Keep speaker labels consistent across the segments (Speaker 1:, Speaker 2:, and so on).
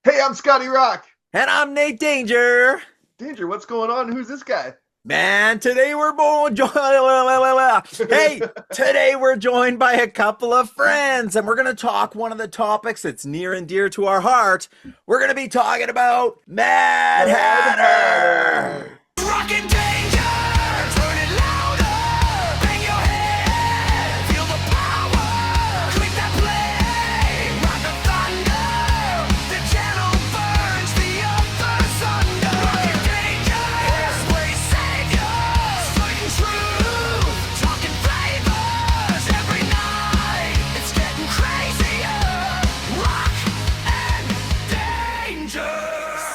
Speaker 1: Hey, I'm Scotty Rock.
Speaker 2: And I'm Nate Danger.
Speaker 1: Danger, what's going on? Who's this guy?
Speaker 2: Man, today we're Hey, today we're joined by a couple of friends, and we're going to talk one of the topics that's near and dear to our heart. We're going to be talking about Mad
Speaker 1: Mad
Speaker 2: Hatter.
Speaker 1: Hatter.
Speaker 3: Rockin' danger, turn it louder, bang your head, feel the power, click that play, rock the thunder, the channel burns the others under. Rockin' danger, hairspray savior, spitting truth, talking flavors every night, it's getting crazier. Rock and danger,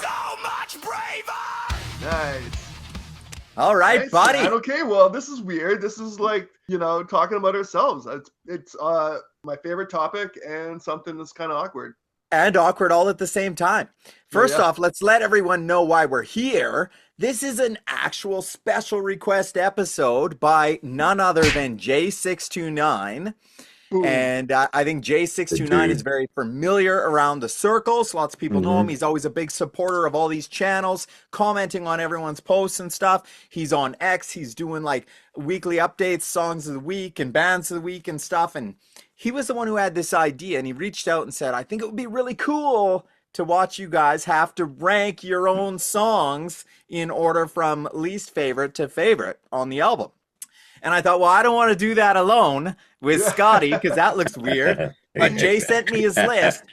Speaker 3: so much braver.
Speaker 1: Nice.
Speaker 2: All right,
Speaker 1: Nice,
Speaker 2: buddy.
Speaker 1: man. Okay, well, this is weird. This is like, talking about ourselves. It's my favorite topic and something that's kind of awkward.
Speaker 2: And awkward all at the same time. First
Speaker 1: Yeah.
Speaker 2: off, let's let everyone know why we're here. This is an actual special request episode by none other than J629.
Speaker 1: Boom.
Speaker 2: And I think J629 is very familiar around the circles. Lots of people know him. He's always a big supporter of all these channels, commenting on everyone's posts and stuff. He's on X. He's doing like weekly updates, songs of the week and bands of the week and stuff. And he was the one who had this idea, and he reached out and said, I think it would be really cool to watch you guys have to rank your own songs in order from least favorite to favorite on the album. And I thought, well, I don't want to do that alone with Scotty because that looks weird. But Jay sent me his list,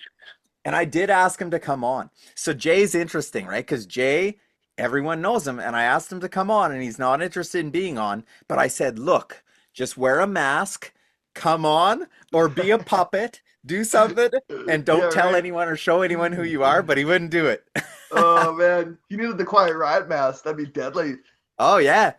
Speaker 2: and I did ask him to come on. So Jay's interesting, right? Because Jay, everyone knows him, and I asked him to come on, and he's not interested in being on. But I said, look, just wear a mask, come on, or be a puppet, do something, and don't
Speaker 1: Yeah,
Speaker 2: tell
Speaker 1: right.
Speaker 2: anyone or show anyone who you are. But he wouldn't do it.
Speaker 1: Oh man, you needed the Quiet Riot mask. That'd be deadly.
Speaker 2: Oh yeah.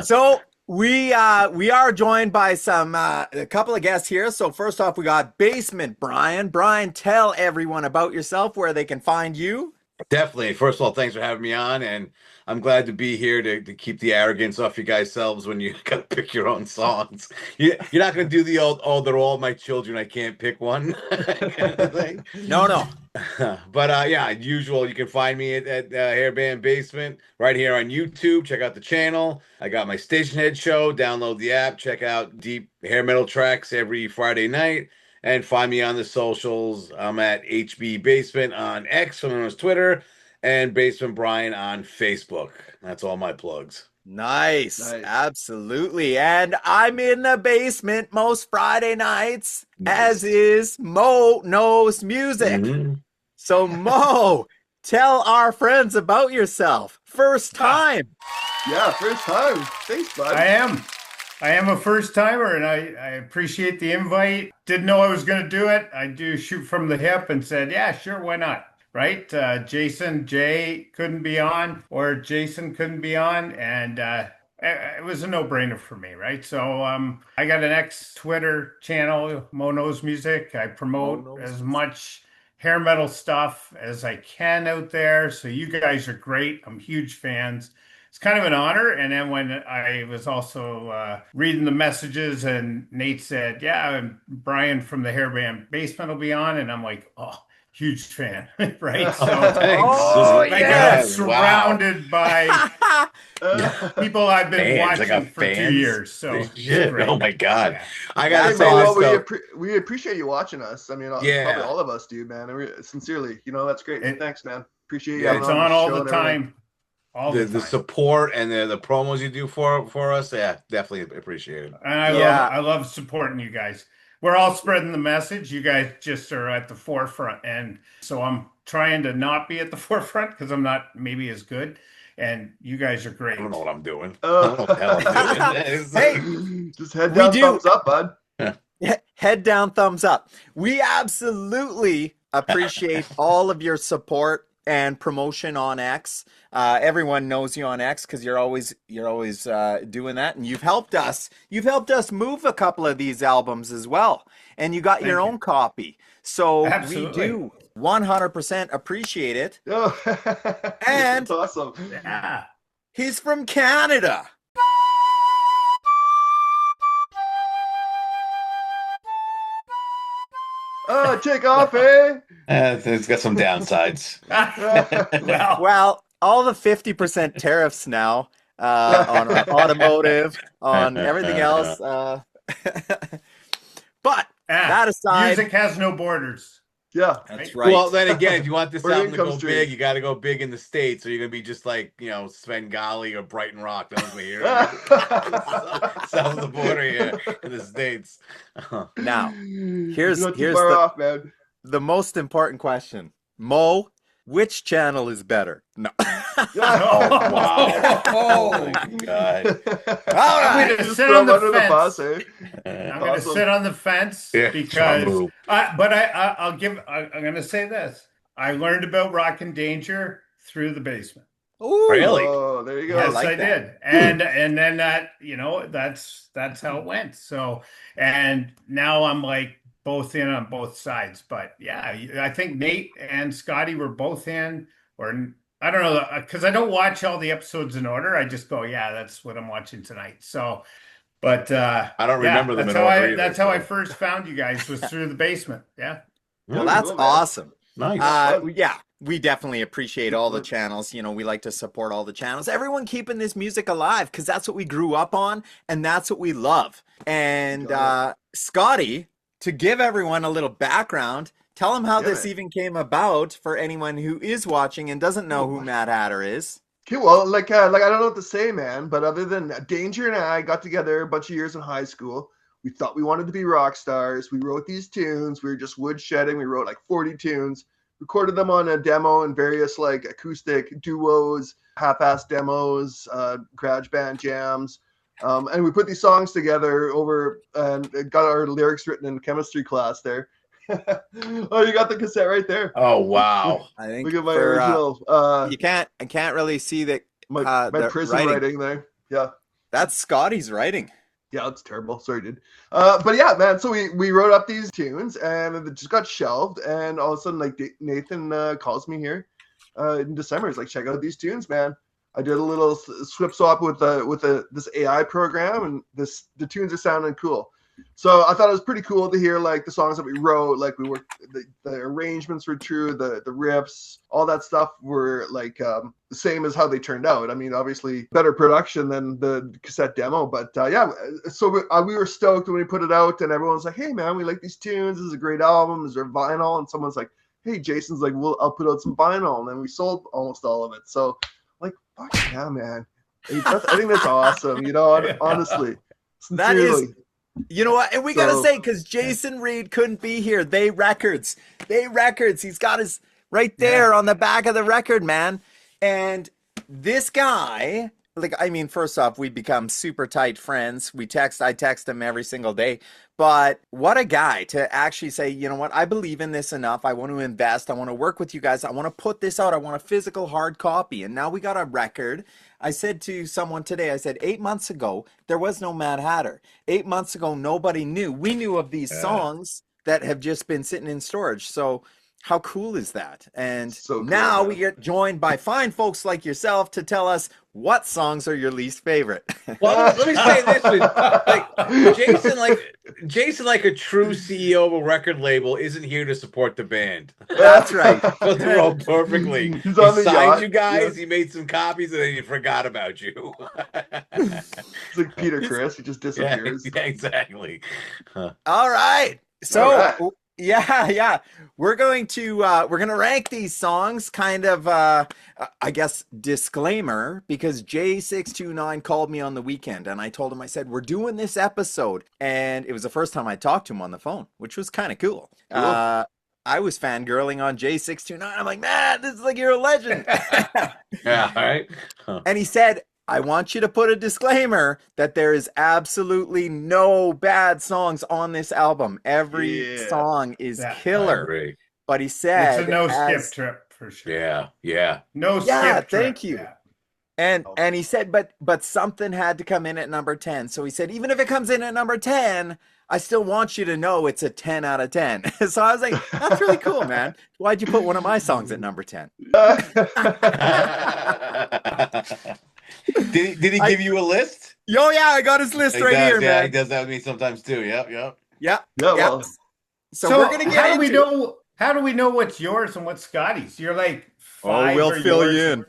Speaker 2: So we are joined by a couple of guests here. So first off, we got Basement Bryan. Bryan, tell everyone about yourself, where they can find you.
Speaker 4: Definitely. First of all, thanks for having me on, and I'm glad to be here to keep the arrogance off you guys' selves when you gotta pick your own songs. You're not gonna do the old, oh, they're all my children, I can't pick one kind of thing.
Speaker 2: No.
Speaker 4: But yeah, usual. You can find me at Hairband Basement right here on YouTube. Check out the channel. I got my Stationhead show. Download the app. Check out deep hair metal tracks every Friday night. And find me on the socials. I'm at HB Basement on X, from known Twitter, and Basement Bryan on Facebook. That's all my plugs.
Speaker 2: Nice.
Speaker 1: Nice.
Speaker 2: Absolutely. And I'm in the basement most Friday nights, as is Mo Knows Music.
Speaker 4: Mhm.
Speaker 2: So Mo, tell our friends about yourself. First time.
Speaker 1: Yeah, first time. Thanks, bud.
Speaker 5: I am a first timer, and I appreciate the invite. Didn't know I was going to do it. I do shoot from the hip and said, yeah, sure, why not? Right? Jay couldn't be on, or Jason couldn't be on, and it was a no-brainer for me, right? So I got an ex Twitter channel, Mo Knows Music. I promote
Speaker 2: Mo Knows
Speaker 5: as much hair metal stuff as I can out there. So you guys are great. I'm huge fans. It's kind of an honor. And then when I was also reading the messages, and Nate said, yeah, and Bryan from the Hairband Basement will be on. And I'm like, oh, huge fan, right? So
Speaker 4: Thanks.
Speaker 2: Oh,
Speaker 5: I
Speaker 2: yeah.
Speaker 5: got surrounded by people I've been
Speaker 4: Fans. I got
Speaker 5: watching for 2
Speaker 4: fans.
Speaker 5: years. So it's
Speaker 4: Shit.
Speaker 5: great.
Speaker 4: Oh my God.
Speaker 5: Yeah.
Speaker 4: I
Speaker 1: Hey,
Speaker 4: gotta
Speaker 1: man,
Speaker 4: say
Speaker 1: well,
Speaker 4: this though.
Speaker 1: we appreciate you watching us. I mean,
Speaker 4: Yeah.
Speaker 1: probably all of us do, man. Sincerely, that's great.
Speaker 5: It-
Speaker 1: Thanks, man. Appreciate you.
Speaker 4: Yeah,
Speaker 1: having
Speaker 5: It's
Speaker 1: on
Speaker 5: on
Speaker 1: the
Speaker 5: all
Speaker 1: show
Speaker 5: the
Speaker 1: and everything.
Speaker 5: time. All
Speaker 4: The
Speaker 5: the time.
Speaker 4: support and the promos you do for us, yeah, definitely appreciate it.
Speaker 5: And I
Speaker 2: Yeah.
Speaker 5: I love supporting you guys. We're all spreading the message. You guys just are at the forefront. And so I'm trying to not be at the forefront because I'm not maybe as good. And you guys are
Speaker 4: I
Speaker 5: great.
Speaker 4: don't know what I'm doing. I don't know what the hell I'm doing.
Speaker 2: Hey,
Speaker 1: just head
Speaker 2: We
Speaker 1: down,
Speaker 2: do-
Speaker 1: thumbs up, bud.
Speaker 2: Head down, thumbs up. We absolutely appreciate all of your support and promotion on X. Everyone knows you on X because you're always doing that, and you've helped us. You've helped us move a couple of these albums as well, and you got your
Speaker 5: Thank you.
Speaker 2: own copy. So
Speaker 5: Absolutely.
Speaker 2: we do 100% appreciate it.
Speaker 1: Oh,
Speaker 2: And-
Speaker 1: that's awesome.
Speaker 5: Yeah.
Speaker 2: He's from Canada.
Speaker 1: Take off, eh?
Speaker 4: It's got some downsides.
Speaker 5: Well,
Speaker 2: Well, all the 50% tariffs now on automotive, on everything else. But that aside,
Speaker 5: music has no borders.
Speaker 1: Yeah.
Speaker 2: that's right.
Speaker 4: Well, then again, if you want this
Speaker 1: Or
Speaker 4: album to
Speaker 1: income
Speaker 4: go
Speaker 1: stream.
Speaker 4: big, you got to go big in the States, or you're going to be just like, Svengali or Brighton Rock. That was my hero. South of the border here in the States.
Speaker 2: Now,
Speaker 1: You're not too
Speaker 2: here's
Speaker 1: far off, man.
Speaker 2: the most important question. Mo, which channel is better? No.
Speaker 4: Oh, wow. Oh, my God.
Speaker 2: All
Speaker 5: I'm
Speaker 2: right.
Speaker 5: going to
Speaker 1: Just
Speaker 5: sit
Speaker 1: throw
Speaker 5: on the
Speaker 1: him under
Speaker 5: fence.
Speaker 1: bus, eh?
Speaker 5: I'm going to
Speaker 1: Awesome.
Speaker 5: sit on the fence
Speaker 4: Yeah,
Speaker 5: because,
Speaker 4: strong
Speaker 5: I'm going to say this. I learned about Rock and Danger through the basement.
Speaker 2: Ooh,
Speaker 4: Really?
Speaker 1: Oh, there you go.
Speaker 5: Yes,
Speaker 2: like
Speaker 5: I
Speaker 2: that.
Speaker 5: did. And then that, that's how it went. So, and now I'm like both in on both sides. But yeah, I think Nate and Scotty were both in, or I don't know, because I don't watch all the episodes in order. I just go, yeah, that's what I'm watching tonight. So, but
Speaker 4: I don't remember them
Speaker 5: that's
Speaker 4: in
Speaker 5: how
Speaker 4: order either,
Speaker 5: that's how I
Speaker 4: so.
Speaker 5: first found you guys was through the basement. Yeah.
Speaker 2: Well,
Speaker 1: Cool,
Speaker 2: that's
Speaker 1: man.
Speaker 2: awesome.
Speaker 4: Nice.
Speaker 2: Yeah, we definitely appreciate all the channels. We like to support all the channels. Everyone keeping this music alive because that's what we grew up on and that's what we love. And Scotty, to give everyone a little background, tell them how this even came about for anyone who is watching and doesn't know who Mad Hatter is.
Speaker 1: Okay, well, like I don't know what to say, man. But other than Danger and I got together a bunch of years in high school. We thought we wanted to be rock stars. We wrote these tunes. We were just woodshedding. We wrote like 40 tunes, recorded them on a demo and various like acoustic duos, half-ass demos, garage band jams. And we put these songs together over and got our lyrics written in chemistry class there. Oh, you got the cassette right there.
Speaker 4: Oh, wow.
Speaker 2: I think
Speaker 1: Look at my original.
Speaker 2: I can't really see that
Speaker 1: my
Speaker 2: the
Speaker 1: prison writing there. Yeah.
Speaker 2: That's Scotty's writing.
Speaker 1: Yeah, it's terrible. Sorry, dude. But yeah, man. So we wrote up these tunes, and it just got shelved. And all of a sudden, like Nathan calls me here in December. He's like, "Check out these tunes, man." I did a little swip swap with this AI program, and the tunes are sounding cool. So I thought it was pretty cool to hear like the songs that we wrote. Like we were the arrangements were true, the riffs, all that stuff were like the same as how they turned out. I mean, obviously better production than the cassette demo, but yeah. So we were stoked when we put it out, and everyone's like, "Hey, man, we like these tunes. This is a great album. Is there vinyl?" And someone's like, "Hey, Jason's like, well, I'll put out some vinyl," and then we sold almost all of it. So like, fuck yeah, man. I think that's awesome. Honestly,
Speaker 2: That
Speaker 1: sincerely.
Speaker 2: is. You know what? And we gotta say, because Jason Reed couldn't be here. They Records. He's got his right there on the back of the record, man. And this guy, like, I mean, first off, we become super tight friends. I text him every single day. But what a guy to actually say, you know what? I believe in this enough. I want to invest. I want to work with you guys. I want to put this out. I want a physical hard copy. And now we got a record. I said to someone today, I said, 8 months ago, there was no Mad Hatter. 8 months ago, nobody knew. We knew of these songs that have just been sitting in storage. So how cool is that? And
Speaker 1: So cool,
Speaker 2: now
Speaker 1: man.
Speaker 2: we get joined by fine folks like yourself to tell us what songs are your least favorite.
Speaker 4: Well, let me say this: Jason, like a true CEO of a record label, isn't here to support the band.
Speaker 2: That's right.
Speaker 4: So the role perfectly.
Speaker 1: He's
Speaker 4: He
Speaker 1: on the
Speaker 4: signed
Speaker 1: yacht,
Speaker 4: you guys.
Speaker 1: yeah.
Speaker 4: He made some copies, and then he forgot about you.
Speaker 1: It's like Peter Chris. He just
Speaker 4: Yeah,
Speaker 1: disappears.
Speaker 4: exactly.
Speaker 2: All right. So
Speaker 1: All right.
Speaker 2: yeah. We're gonna rank these songs kind of I guess disclaimer, because J629 called me on the weekend and I told him, I said, we're doing this episode, and it was the first time I talked to him on the phone, which was kind of cool.
Speaker 1: Cool.
Speaker 2: I was fangirling on J629. I'm like, man, this is like, you're a legend.
Speaker 4: Yeah, all right.
Speaker 2: And he said, I want you to put a disclaimer that there is absolutely no bad songs on this album. Every
Speaker 1: Yeah.
Speaker 2: song is
Speaker 5: Yeah, I
Speaker 4: I
Speaker 2: killer.
Speaker 4: agree.
Speaker 2: But he said,
Speaker 5: It's a no
Speaker 2: as-
Speaker 5: skip trip for sure.
Speaker 4: Yeah.
Speaker 5: No
Speaker 2: Yeah,
Speaker 5: skip trip.
Speaker 2: thank you.
Speaker 5: Yeah.
Speaker 2: and he said, but something had to come in at number 10. So he said, even if it comes in at number 10, I still want you to know it's a 10 out of 10. So I was like, that's really cool, man. Why'd you put one of my songs at number 10?
Speaker 4: Did he give you a list?
Speaker 2: Yo, yeah, I got his list
Speaker 4: He
Speaker 2: right
Speaker 4: does,
Speaker 2: here,
Speaker 4: yeah,
Speaker 2: man.
Speaker 4: he does that with me sometimes too. Yep.
Speaker 2: Yeah.
Speaker 1: Yeah, well,
Speaker 2: So we're gonna get
Speaker 5: how do we
Speaker 2: into it.
Speaker 5: know? How do we know what's yours and what's Scotty's? You're like five.
Speaker 2: We'll
Speaker 5: are
Speaker 2: fill
Speaker 5: yours.
Speaker 2: you in.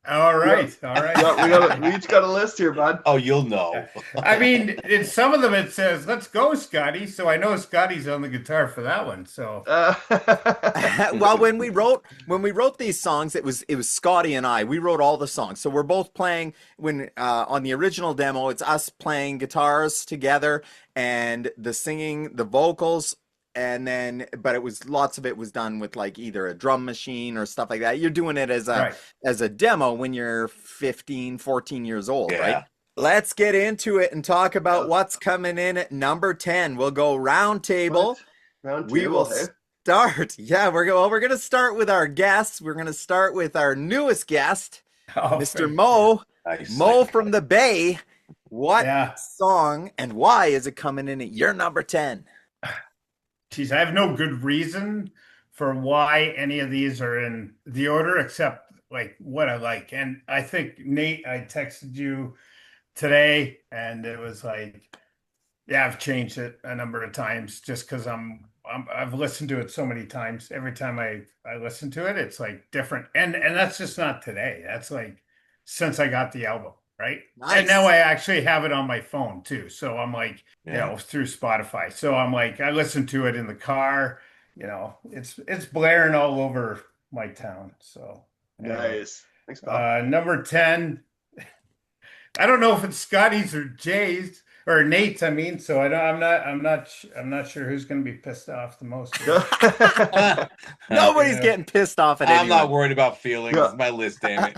Speaker 5: All right, all right.
Speaker 1: Yeah, we each got a list here, bud.
Speaker 4: Oh, you'll know.
Speaker 5: I mean, in some of them it says "Let's go, Scotty," so I know Scotty's on the guitar for that one. So
Speaker 2: Well, when we wrote these songs, it was Scotty and I. We wrote all the songs, so we're both playing. When on the original demo, it's us playing guitars together and the singing, the vocals. And then, but it was lots of it was done with like either a drum machine or stuff like that. You're doing it as a demo when you're 15, 14 years old, right? Let's get into it and talk about what's coming in at number 10. We'll go round table. We will start. Yeah, we're going to start with our guests. We're going to start with our newest guest, Mr. Mo.
Speaker 4: Nice.
Speaker 2: Mo from the Bay. What song and why is it coming in at your number 10?
Speaker 5: Geez, I have no good reason for why any of these are in the order except like what I like. And I think Nate, I texted you today and it was like, yeah, I've changed it a number of times just because I've listened to it so many times. Every time I listen to it, it's like different. And that's just not today. That's like since I got the album. Right.
Speaker 2: Nice.
Speaker 5: And now I actually have it on my phone too. So I'm like, you know, through Spotify. So I'm like, I listen to it in the car, you know, it's blaring all over my town. So
Speaker 1: nice. Thanks, Bob.
Speaker 5: Number 10. I don't know if it's Scotty's or Jay's or Nate's, I mean, so I'm not sure who's going to be pissed off the most.
Speaker 2: Nobody's getting pissed off at anyone.
Speaker 4: I'm not worried about feelings. It's my list, damn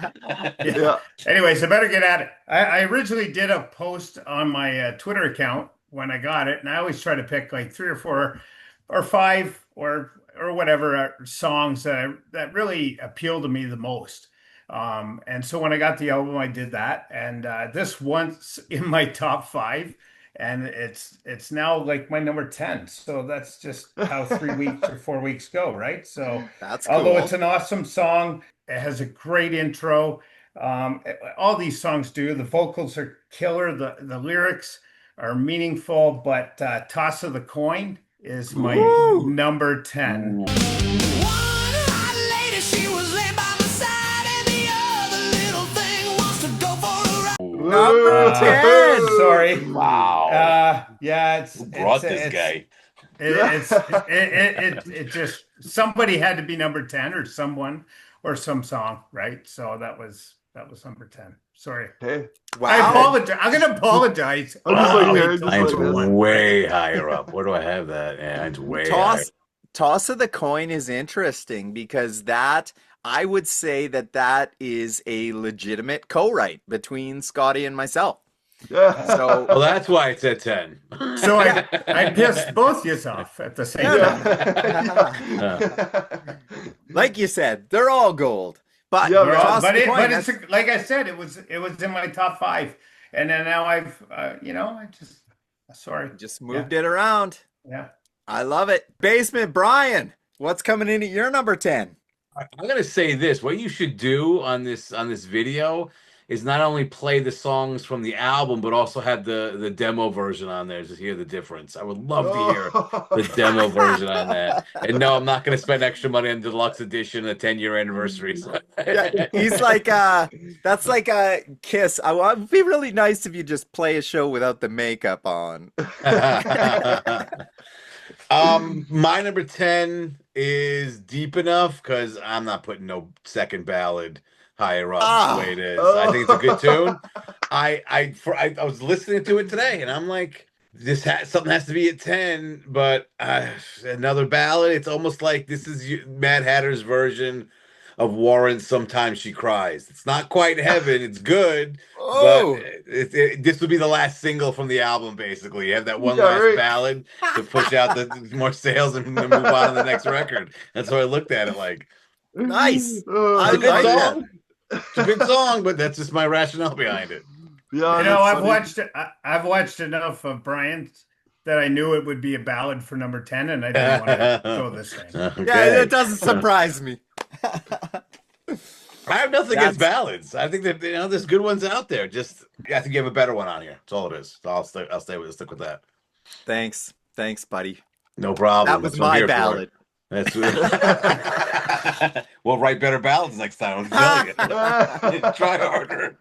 Speaker 4: it.
Speaker 5: Anyways, I better get at it. I originally did a post on my Twitter account when I got it, and I always try to pick like 3 or 4 or 5 or whatever songs that really appeal to me the most. And so when I got the album, I did that, and this one's in my top 5, and it's now like my number 10. So that's just how 3 weeks or 4 weeks go, right? So
Speaker 2: that's cool.
Speaker 5: Although it's an awesome song, it has a great intro. All these songs do. The vocals are killer. The lyrics are meaningful, but Toss of the Coin is my number 10.
Speaker 2: Number 10.
Speaker 5: Sorry.
Speaker 4: Wow.
Speaker 5: Who
Speaker 4: brought this guy?
Speaker 5: It just somebody had to be number 10 or someone or some song, right? So that was number 10. Sorry.
Speaker 1: Hey.
Speaker 2: Wow.
Speaker 5: I apologize. I'm gonna apologize.
Speaker 4: Mine's way higher up. Where do I have that? Yeah, mine's way higher.
Speaker 2: Toss of the Coin is interesting because that I would say that is a legitimate co-write between Scotty and myself. So
Speaker 4: Well, that's why it's at 10.
Speaker 5: So I pissed both yous off at the same time.
Speaker 2: like you said, they're all gold. But
Speaker 5: but it's like I said, it was in my top 5, and then now I've I just
Speaker 2: moved it around.
Speaker 5: Yeah,
Speaker 2: I love it. Basement Bryan, what's coming in at your number 10?
Speaker 4: I'm gonna say this: what you should do on this video is not only play the songs from the album, but also have the demo version on there to hear the difference. I would love to hear the demo version on that. And no, I'm not gonna spend extra money on the deluxe edition, the 10-year anniversary.
Speaker 2: Yeah, he's like, that's like a Kiss. It would be really nice if you just play a show without the makeup on.
Speaker 4: My number 10 is Deep Enough because I'm not putting no second ballad higher up the way it is. I think it's a good tune. I was listening to it today and I'm like, something has to be at 10, but another ballad. It's almost like this is Mad Hatter's version of Warren's Sometimes She Cries. It's not quite heaven. It's good. But this would be the last single from the album, basically. You have that one last ballad to push out the more sales and move on to the next record. That's how I looked at it like.
Speaker 2: Nice.
Speaker 4: It's a good song. It's a good song, but that's just my rationale behind it.
Speaker 1: Yeah,
Speaker 5: I've watched enough of Bryan's that I knew it would be a ballad for number 10, and I didn't want to go this thing.
Speaker 4: Okay.
Speaker 2: Yeah, it doesn't surprise me.
Speaker 4: I have nothing against ballads. I think that there's good ones out there. Just I think you have a better one on here. That's all it is. So I'll stick with that.
Speaker 2: Thanks, buddy.
Speaker 4: No problem.
Speaker 2: That was
Speaker 4: That's what I'm
Speaker 2: my
Speaker 4: here for.
Speaker 2: ballad.
Speaker 4: That's we'll write better ballads next time. I'm telling you. Try harder.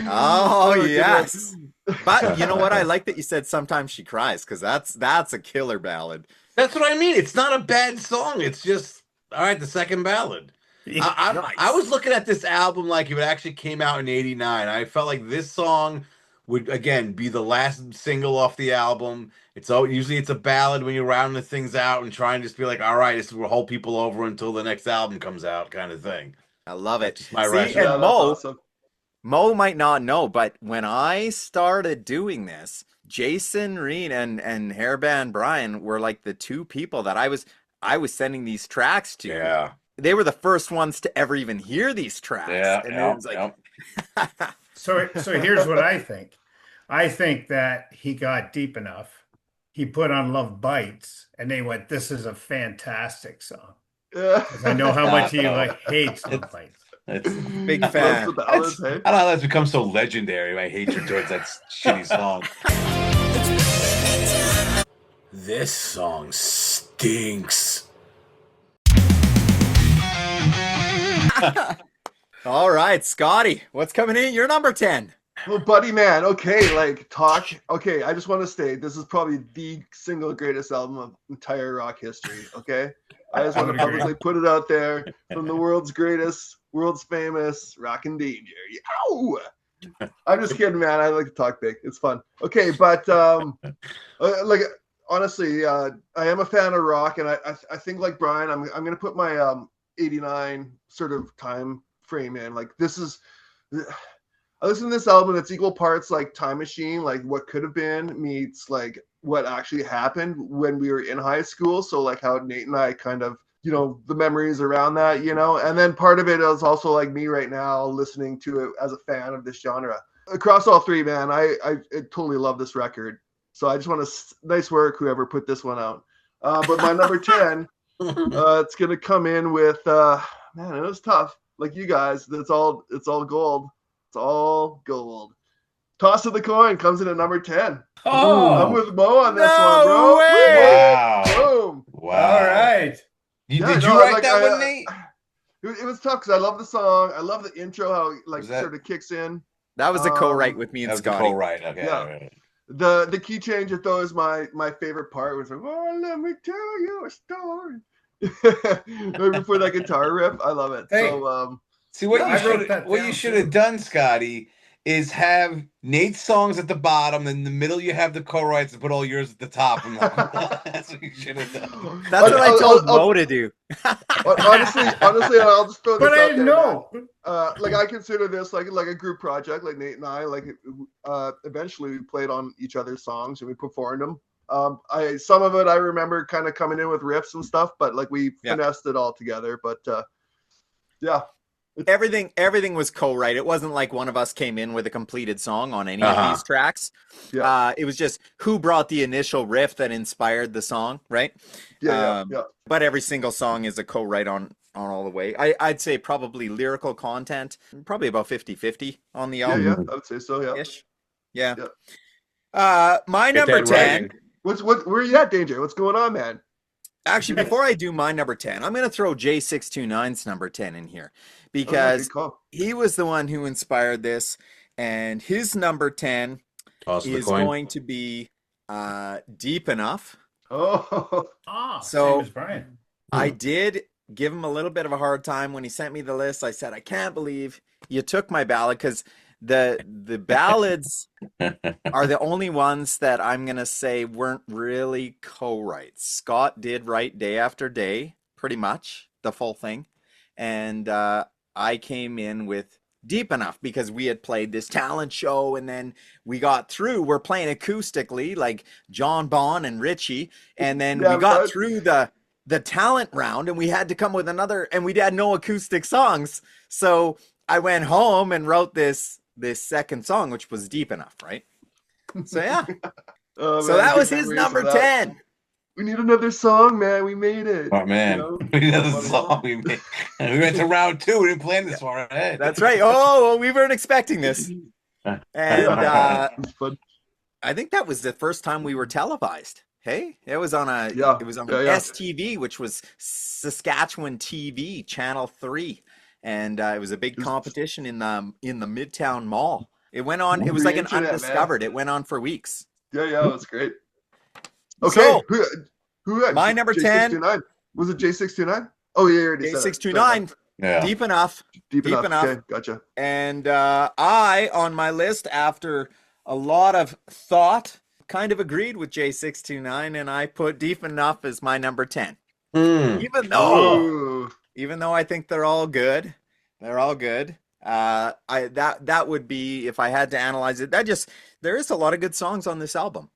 Speaker 2: Oh,
Speaker 1: good
Speaker 2: yes.
Speaker 1: one.
Speaker 2: But you know what? I like that you said sometimes she cries, because that's a killer ballad.
Speaker 4: That's what I mean. It's not a bad song. It's just all right. The second ballad. I was looking at this album like it actually came out in '89. I felt like this song would again be the last single off the album. Usually it's a ballad when you're rounding things out and trying to just be like, all right, this will hold people over until the next album comes out, kind of thing.
Speaker 2: I love it.
Speaker 4: Just my
Speaker 2: See,
Speaker 4: rationale.
Speaker 2: and
Speaker 1: Yeah, that's
Speaker 2: Mo,
Speaker 1: awesome.
Speaker 2: Mo might not know, but when I started doing this, Jason Reed and Hairband Bryan were like the two people that I was sending these tracks to.
Speaker 4: Yeah.
Speaker 2: They were the first ones to ever even hear these tracks.
Speaker 4: Yeah.
Speaker 2: And
Speaker 4: Yeah,
Speaker 2: it was like,
Speaker 4: yeah.
Speaker 5: So here's what I think. I think that he got deep enough. He put on Love Bites, and they went, "This is a fantastic song." Because I know how much he hates Love Bites.
Speaker 2: Big
Speaker 1: Loves
Speaker 2: fan.
Speaker 1: the ballads, hey?
Speaker 4: I don't know how that's become so legendary. My hatred towards that shitty song. This song stinks.
Speaker 2: All right, Scotty, what's coming in? You're number 10.
Speaker 1: Well, buddy, man. Okay, like talk. Okay, I just want to state this is probably the single greatest album of entire rock history. Okay, I just want to publicly put it out there from the world's greatest, world's famous Rockin' Danger. Yow! I'm just kidding, man. I like to talk big. It's fun. Okay, but like honestly, I am a fan of rock, and I think like Bryan, I'm gonna put my '89 sort of time frame in. Like this is. I listen to this album, it's equal parts like Time Machine, like what could have been meets like what actually happened when we were in high school. So like how Nate and I kind of, you know, the memories around that, you know, and then part of it is also like me right now listening to it as a fan of this genre. Across all three, man, I totally love this record. So I just want to, nice work, whoever put this one out. But my number 10, it's going to come in with, man, it was tough. Like you guys, it's all gold. It's all gold. Toss of the coin comes in at number 10.
Speaker 4: Oh,
Speaker 1: I'm with Mo on this
Speaker 2: No
Speaker 1: one, bro.
Speaker 2: way!
Speaker 4: Wow.
Speaker 1: Boom.
Speaker 4: Wow.
Speaker 5: All right.
Speaker 4: Did you write that one, Nate?
Speaker 1: It was tough because I love the song. I love the intro, how it like
Speaker 4: Was that-
Speaker 1: sort of kicks in.
Speaker 2: That was a co-write with me
Speaker 4: That
Speaker 2: and
Speaker 4: was the
Speaker 2: Scotty.
Speaker 4: co-write. Okay.
Speaker 1: Yeah.
Speaker 4: All right.
Speaker 1: The key change at though is my favorite part. Was like, oh, let me tell you a story. Right before that guitar riff, I love it.
Speaker 5: Hey.
Speaker 1: So
Speaker 4: See what
Speaker 5: I
Speaker 4: you
Speaker 5: wrote
Speaker 4: should
Speaker 5: that
Speaker 4: what you
Speaker 5: down,
Speaker 4: should
Speaker 5: too.
Speaker 4: have done, Scotty, is have Nate's songs at the bottom, and in the middle you have the co-writes, and put all yours at the top. And that's what you should have done.
Speaker 2: That's what I told Mo to do.
Speaker 1: honestly, I'll just throw this
Speaker 5: But I
Speaker 1: out
Speaker 5: didn't
Speaker 1: there,
Speaker 5: know.
Speaker 1: like I consider this like a group project. Like Nate and I, like eventually we played on each other's songs and we performed them. Some of it I remember kind of coming in with riffs and stuff, but like we finessed it all together. But yeah,
Speaker 2: Everything was co-write. It wasn't like one of us came in with a completed song on any of these tracks.
Speaker 1: Yeah.
Speaker 2: It was just who brought the initial riff that inspired the song, right?
Speaker 1: yeah.
Speaker 2: But every single song is a co-write on all the way. I'd say probably lyrical content, probably about 50-50 on the album.
Speaker 1: Yeah, I would say so. Yeah.
Speaker 2: Ish. Yeah.
Speaker 1: Yeah.
Speaker 2: My
Speaker 4: Get
Speaker 2: number
Speaker 4: that
Speaker 2: 10.
Speaker 4: right.
Speaker 1: Where are you at, Danger? What's going on, man?
Speaker 2: Actually, before I do my number 10, I'm going to throw J629's number 10 in here because
Speaker 1: Good call.
Speaker 2: he was the one who inspired this, and his number 10
Speaker 4: Toss the
Speaker 2: is
Speaker 4: coin.
Speaker 2: going to be Deep Enough.
Speaker 1: Oh,
Speaker 2: So-
Speaker 5: Same as Bryan.
Speaker 2: I did give him a little bit of a hard time when he sent me the list. I said, I can't believe you took my ballad, because the ballads are the only ones that I'm going to say weren't really co-writes. Scott did write Day After Day, pretty much, the full thing. And I came in with Deep Enough because we had played this talent show, and then we got through. We're playing acoustically like John Bon and Richie. And then
Speaker 1: Yeah,
Speaker 2: we got
Speaker 1: bud.
Speaker 2: through the talent round, and we had to come with another, and we had no acoustic songs. So I went home and wrote this second song, which was Deep Enough, right? So yeah.
Speaker 1: Oh,
Speaker 2: So
Speaker 1: man,
Speaker 2: that
Speaker 1: good
Speaker 2: was his
Speaker 1: memories
Speaker 2: number
Speaker 1: of that.
Speaker 2: 10.
Speaker 1: We need another song, man. We made it.
Speaker 4: Oh man,
Speaker 1: You know?
Speaker 4: we know the song we made. We went to round 2. We didn't plan this far ahead.
Speaker 2: That's right. Oh, well, we weren't expecting this. And
Speaker 1: It's fun.
Speaker 2: I think that was the first time we were televised. Hey, it was on a
Speaker 1: Yeah,
Speaker 2: it was on
Speaker 1: yeah, yeah.
Speaker 2: STV, which was Saskatchewan TV, Channel 3, and it was a big
Speaker 1: Just
Speaker 2: competition in the Midtown Mall. It went on. It was
Speaker 1: the
Speaker 2: like an
Speaker 1: internet, man.
Speaker 2: undiscovered. It went on for weeks.
Speaker 1: Yeah, yeah, it was great. Okay,
Speaker 2: So
Speaker 1: who had
Speaker 2: my number 10,
Speaker 1: J629? Was it J629? Oh, yeah, you already said it.
Speaker 2: J629,
Speaker 4: Yeah.
Speaker 2: deep enough.
Speaker 1: Deep
Speaker 2: Deep
Speaker 1: enough.
Speaker 2: enough.
Speaker 1: Okay, gotcha.
Speaker 2: And I, on my list, after a lot of thought, kind of agreed with J629, and I put Deep Enough as my number 10.
Speaker 4: Hmm.
Speaker 1: Ooh.
Speaker 2: Even though I think they're all good, that would be, if I had to analyze it, there is a lot of good songs on this album.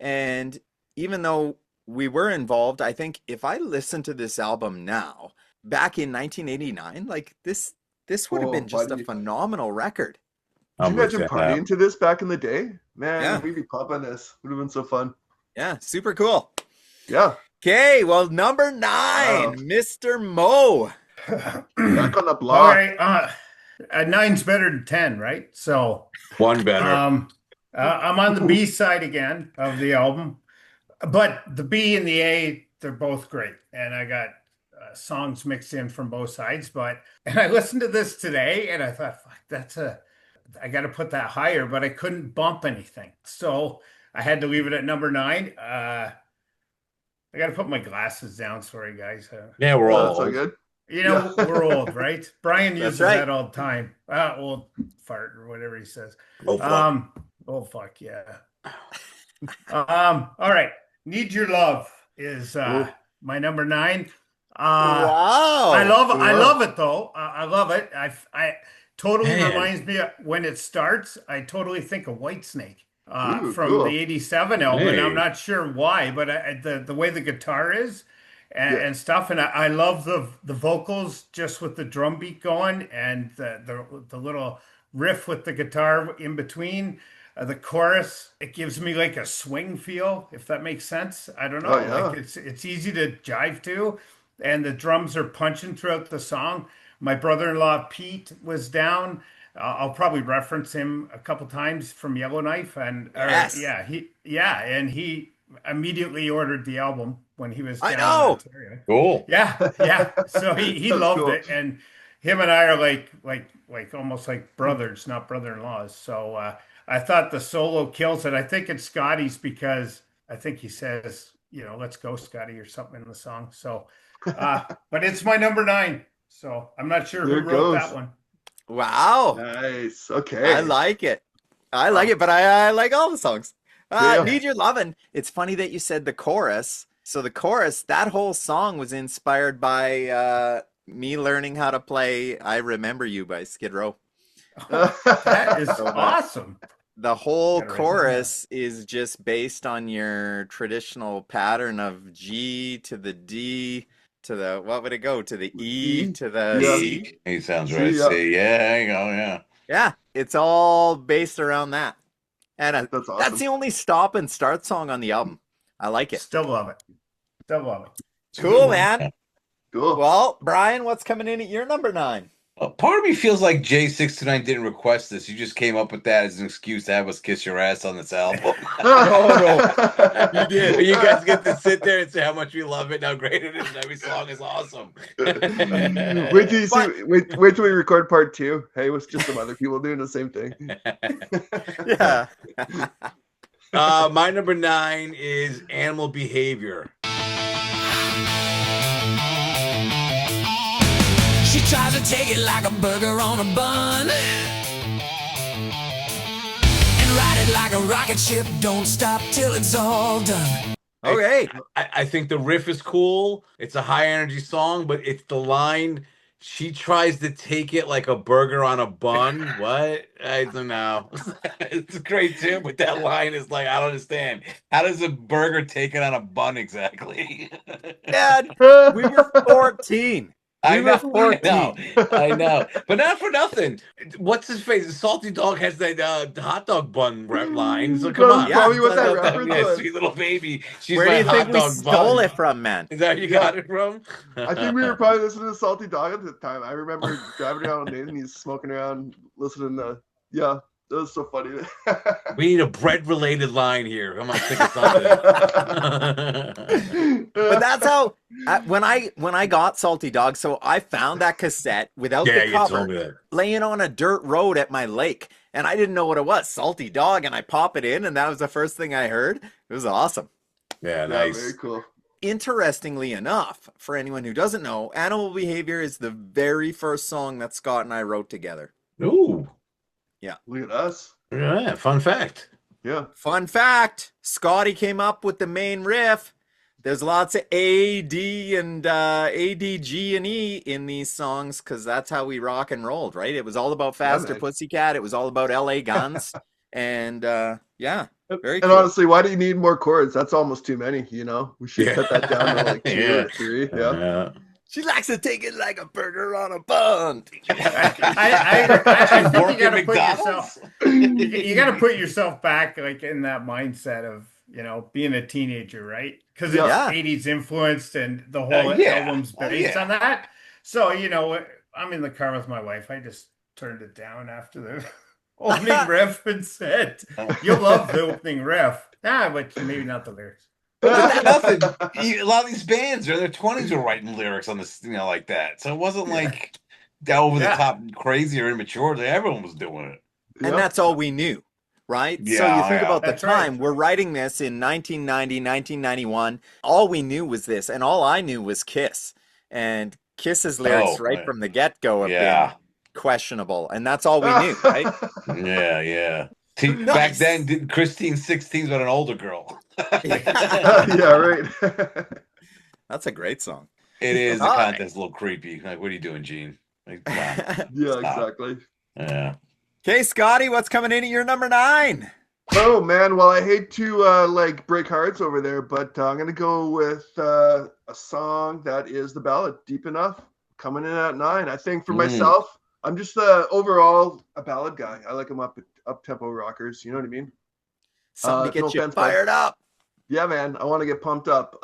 Speaker 2: And even though we were involved, I think if I listen to this album now, back in 1989, like this would have
Speaker 1: Oh,
Speaker 2: been just
Speaker 1: buddy.
Speaker 2: a phenomenal record.
Speaker 1: Could you imagine partying to this back in the day? Man,
Speaker 2: Yeah.
Speaker 1: we'd be pumping this. Would have been so fun.
Speaker 2: Yeah, super cool.
Speaker 1: Yeah.
Speaker 2: Okay, well, number 9,
Speaker 1: Wow.
Speaker 2: Mr. Mo.
Speaker 1: Back on the
Speaker 5: All
Speaker 1: block.
Speaker 5: right. 9's better than 10, right? So
Speaker 4: One better.
Speaker 5: I'm on the B side again of the album, but the B and the A, they're both great, and I got songs mixed in from both sides. And I listened to this today, and I thought, fuck, I got to put that higher, but I couldn't bump anything, so I had to leave it at number 9. I got to put my glasses down. Sorry, guys.
Speaker 4: Yeah, we're
Speaker 1: Oh,
Speaker 4: all
Speaker 1: that's so
Speaker 4: old.
Speaker 1: good.
Speaker 5: You know, we're old, right? Brian
Speaker 2: That's
Speaker 5: uses
Speaker 2: right.
Speaker 5: that all the time. Old fart or whatever he says.
Speaker 4: Oh, fuck.
Speaker 5: Oh fuck yeah. All right. Need Your Love is my number 9.
Speaker 2: Wow.
Speaker 5: I love
Speaker 1: Wow.
Speaker 5: it though. I love it. I totally
Speaker 4: Man.
Speaker 5: reminds me of when it starts. I totally think of Whitesnake
Speaker 1: Ooh,
Speaker 5: from
Speaker 1: cool.
Speaker 5: the '87 album. And I'm
Speaker 4: Hey.
Speaker 5: not sure why, but the way the guitar is
Speaker 1: Yeah.
Speaker 5: and stuff, and I love the vocals just with the drum beat going and the little riff with the guitar in between. The chorus, it gives me like a swing feel, if that makes sense. I don't know.
Speaker 1: Oh, yeah.
Speaker 5: Like it's easy to jive to, and the drums are punching throughout the song. My brother-in-law Pete was down. I'll probably reference him a couple times from Yellowknife, and
Speaker 2: Yes.
Speaker 5: and he immediately ordered the album when he was
Speaker 2: I
Speaker 5: down
Speaker 2: know.
Speaker 5: in Ontario.
Speaker 4: Cool.
Speaker 5: Yeah. So he
Speaker 1: That's
Speaker 5: loved
Speaker 1: cool.
Speaker 5: it, and him and I are like almost like brothers, not brother-in-laws. So I thought the solo kills it. I think it's Scotty's because I think he says, let's go, Scotty, or something in the song. So, but it's my number 9. So I'm not sure
Speaker 1: There
Speaker 5: who
Speaker 1: it
Speaker 5: wrote
Speaker 1: goes.
Speaker 5: that one.
Speaker 2: Wow.
Speaker 1: Nice. Okay.
Speaker 2: I like it. But I like all the songs.
Speaker 1: Yeah.
Speaker 2: Need Your Lovin'. It's funny that you said the chorus. So the chorus, that whole song was inspired by me learning how to play I Remember You by Skid Row.
Speaker 5: That is
Speaker 2: So
Speaker 5: awesome.
Speaker 2: The whole
Speaker 5: Gotta write that
Speaker 2: chorus is just based on your traditional pattern of G to the D to the, what would it go? To the E to the
Speaker 1: Yeah.
Speaker 2: C.
Speaker 4: He sounds
Speaker 1: See,
Speaker 4: right.
Speaker 1: yeah.
Speaker 4: See, yeah, there you go. Yeah.
Speaker 2: Yeah, it's all based around that. And
Speaker 1: That's awesome.
Speaker 2: that's the only stop and start song on the album. I like it.
Speaker 5: Still love it. Still love it.
Speaker 2: Cool, man.
Speaker 1: Cool.
Speaker 2: Well, Brian, what's coming in at your number 9?
Speaker 4: Part of me feels like J629 didn't request this. You just came up with that as an excuse to have us kiss your ass on this album. You did. You guys get to sit there and say how much we love it and how great it is. And every song is awesome.
Speaker 1: Wait till you see. Wait till we record part 2. Hey, it was just some other people doing the same thing.
Speaker 2: Yeah.
Speaker 4: My number 9 is Animal Behavior.
Speaker 3: She tries to take it like a burger on a bun and ride it like a rocket ship. Don't stop till it's all done.
Speaker 2: Okay.
Speaker 4: I think the riff is cool. It's a high energy song, but it's the line. She tries to take it like a burger on a bun. What? I don't know. It's great too, but that line is like, I don't understand. How does a burger take it on a bun exactly?
Speaker 2: Dad, we were 14.
Speaker 4: I
Speaker 2: We
Speaker 4: know,
Speaker 2: were 14.
Speaker 4: I know, but not for nothing. What's his face? Salty Dog has that hot dog bun rap line. So come
Speaker 1: That's
Speaker 4: on,
Speaker 1: probably what that
Speaker 4: Yeah,
Speaker 1: reference was.
Speaker 4: sweet little baby. She's
Speaker 2: Where do
Speaker 4: my
Speaker 2: you think
Speaker 4: hot
Speaker 2: we
Speaker 4: dog
Speaker 2: stole
Speaker 4: bun.
Speaker 2: it from, man?
Speaker 4: Is that where you got it from?
Speaker 1: I think we were probably listening to Salty Dog at the time. I remember driving around with Nathan. He's smoking around, listening to That was so funny.
Speaker 4: We need a bread-related line here. Come on, think of something.
Speaker 2: But that's how when I got Salty Dog, so I found that cassette without
Speaker 4: Yeah,
Speaker 2: the
Speaker 4: you
Speaker 2: cover
Speaker 4: told me that.
Speaker 2: laying on a dirt road at my lake, and I didn't know what it was. Salty Dog, and I pop it in, and that was the first thing I heard. It was awesome.
Speaker 4: Yeah,
Speaker 1: Yeah,
Speaker 4: nice.
Speaker 1: very cool.
Speaker 2: Interestingly enough, for anyone who doesn't know, Animal Behavior is the very first song that Scott and I wrote together.
Speaker 4: Ooh,
Speaker 1: Look at us.
Speaker 4: yeah, fun fact.
Speaker 1: Yeah.
Speaker 2: Fun fact, Scotty came up with the main riff. There's lots of A, D, and A, D, G, and E in these songs because that's how we rock and rolled, right? It was all about Faster
Speaker 1: man.
Speaker 2: Pussycat. It was all about LA Guns. And yeah, very
Speaker 1: And
Speaker 2: cool.
Speaker 1: honestly, why do you need more chords? That's almost too many, you know? We should
Speaker 4: Yeah.
Speaker 1: cut that down to like 2
Speaker 4: Yeah.
Speaker 1: or 3. Yeah.
Speaker 2: She likes to take it like a burger on a bun.
Speaker 5: I think
Speaker 4: Work
Speaker 5: you got
Speaker 4: at
Speaker 5: to put
Speaker 4: McDonald's?
Speaker 5: yourself. You got to put yourself back, like in that mindset of being a teenager, right? Because it's
Speaker 2: Yeah.
Speaker 5: 80s influenced, and the whole
Speaker 4: Yeah.
Speaker 5: album's
Speaker 4: Oh,
Speaker 5: based
Speaker 4: yeah.
Speaker 5: on that. So I'm in the car with my wife. I just turned it down after the opening riff and said, "You'll love the opening riff." But maybe not the lyrics.
Speaker 4: But nothing. A lot of these bands are in their 20s were writing lyrics on this, like that. So it wasn't like over the top, crazy or immature. Everyone was doing it.
Speaker 2: And that's all we knew, right? So
Speaker 4: Yeah,
Speaker 2: you think
Speaker 4: yeah.
Speaker 2: about the
Speaker 5: That's right.
Speaker 2: time, we're writing this in 1990, 1991. All we knew was this, and all I knew was Kiss. And Kiss's lyrics right from the get-go have been questionable, and that's all we knew, right?
Speaker 4: Yeah. Back then, Christine 16's but an older girl.
Speaker 1: Yeah, right.
Speaker 2: That's a great song.
Speaker 4: It is. The
Speaker 2: All right.
Speaker 4: content's a little creepy. Like, what are you doing, Gene? Like, come on.
Speaker 1: Yeah,
Speaker 4: Stop.
Speaker 1: exactly.
Speaker 4: Yeah.
Speaker 2: Okay, Scotty, what's coming in at your number 9?
Speaker 1: Oh man, well I hate to like break hearts over there, but I'm gonna go with a song that is the ballad "Deep Enough," coming in at 9. I think for myself, I'm just overall a ballad guy. I like them up tempo rockers. You know what I mean?
Speaker 2: Something to
Speaker 1: no
Speaker 2: get you
Speaker 1: offense,
Speaker 2: fired up.
Speaker 1: Yeah, man, I want to get pumped up.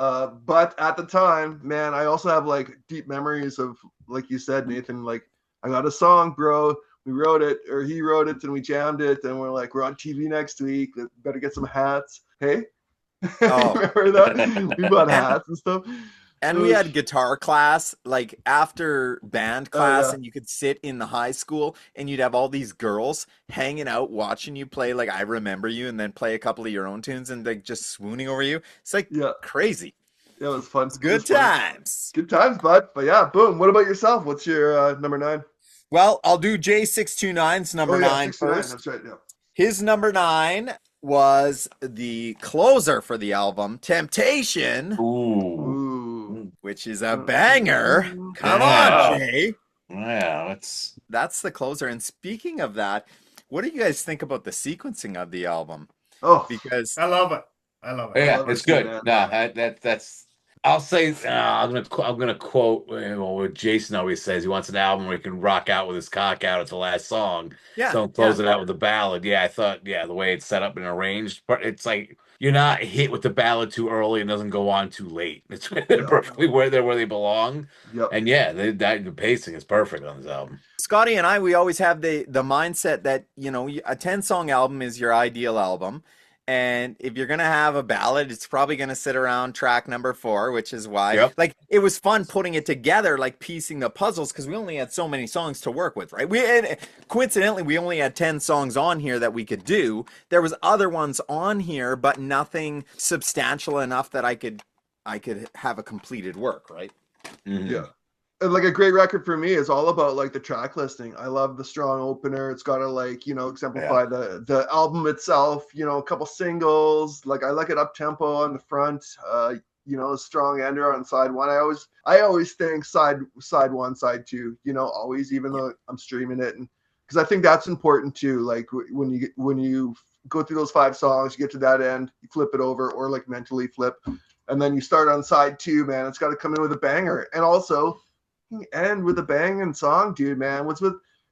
Speaker 1: But at the time, man, I also have like deep memories of, like you said, Nathan. Like I got a song, bro. We wrote it, or he wrote it, and we jammed it, and we're like, we're on TV next week. Better get some hats. Hey,
Speaker 2: Oh.
Speaker 1: remember that? We bought hats and stuff.
Speaker 2: And we had guitar class, like after band class,
Speaker 1: yeah.
Speaker 2: and you could sit in the high school and you'd have all these girls hanging out watching you play like I Remember You, and then play a couple of your own tunes and like just swooning over you. It's like crazy.
Speaker 1: Yeah, it was fun.
Speaker 2: It's good times.
Speaker 1: Good times, bud. But yeah, boom. What about yourself? What's your number 9?
Speaker 2: Well, I'll do J629's number 9
Speaker 1: 69.
Speaker 2: first.
Speaker 1: That's right, yeah.
Speaker 2: His number 9 was the closer for the album, Temptation,
Speaker 1: Ooh.
Speaker 2: which is a banger. Come
Speaker 4: Yeah.
Speaker 2: on, Jay.
Speaker 4: Yeah,
Speaker 2: That's the closer. And speaking of that, what do you guys think about the sequencing of the album?
Speaker 1: Oh,
Speaker 2: Because
Speaker 5: I love it. I love it.
Speaker 4: yeah,
Speaker 1: love
Speaker 4: it's
Speaker 1: it too,
Speaker 4: good.
Speaker 1: man.
Speaker 4: No, that's. I'll say I'm gonna quote what Jason always says. He wants an album where he can rock out with his cock out at the last song.
Speaker 2: Yeah,
Speaker 4: Don't close it out with a ballad. Yeah, I thought the way it's set up and arranged, but it's like you're not hit with the ballad too early and doesn't go on too late. It's perfectly where they belong.
Speaker 1: Yep.
Speaker 4: And yeah, the pacing is perfect on this album.
Speaker 2: Scotty and I, we always have the mindset that, a 10-song album is your ideal album. And if you're going to have a ballad, it's probably going to sit around track number 4, which is why, like, it was fun putting it together, like piecing the puzzles, because we only had so many songs to work with, right? Coincidentally, we only had 10 songs on here that we could do. There was other ones on here, but nothing substantial enough that I could have a completed work, right?
Speaker 4: Mm-hmm.
Speaker 1: Yeah. And like a great record for me is all about like the track listing. I love the strong opener. It's got to like, exemplify the album itself, a couple singles. Like I like it up tempo on the front, a strong ender on side 1. I always think side 1, side 2, always, even though I'm streaming it. And because I think that's important too. Like when you go through those 5 songs, you get to that end, you flip it over, or like mentally flip. And then you start on side 2, man, it's got to come in with a banger. And also end with a banging song, dude, man.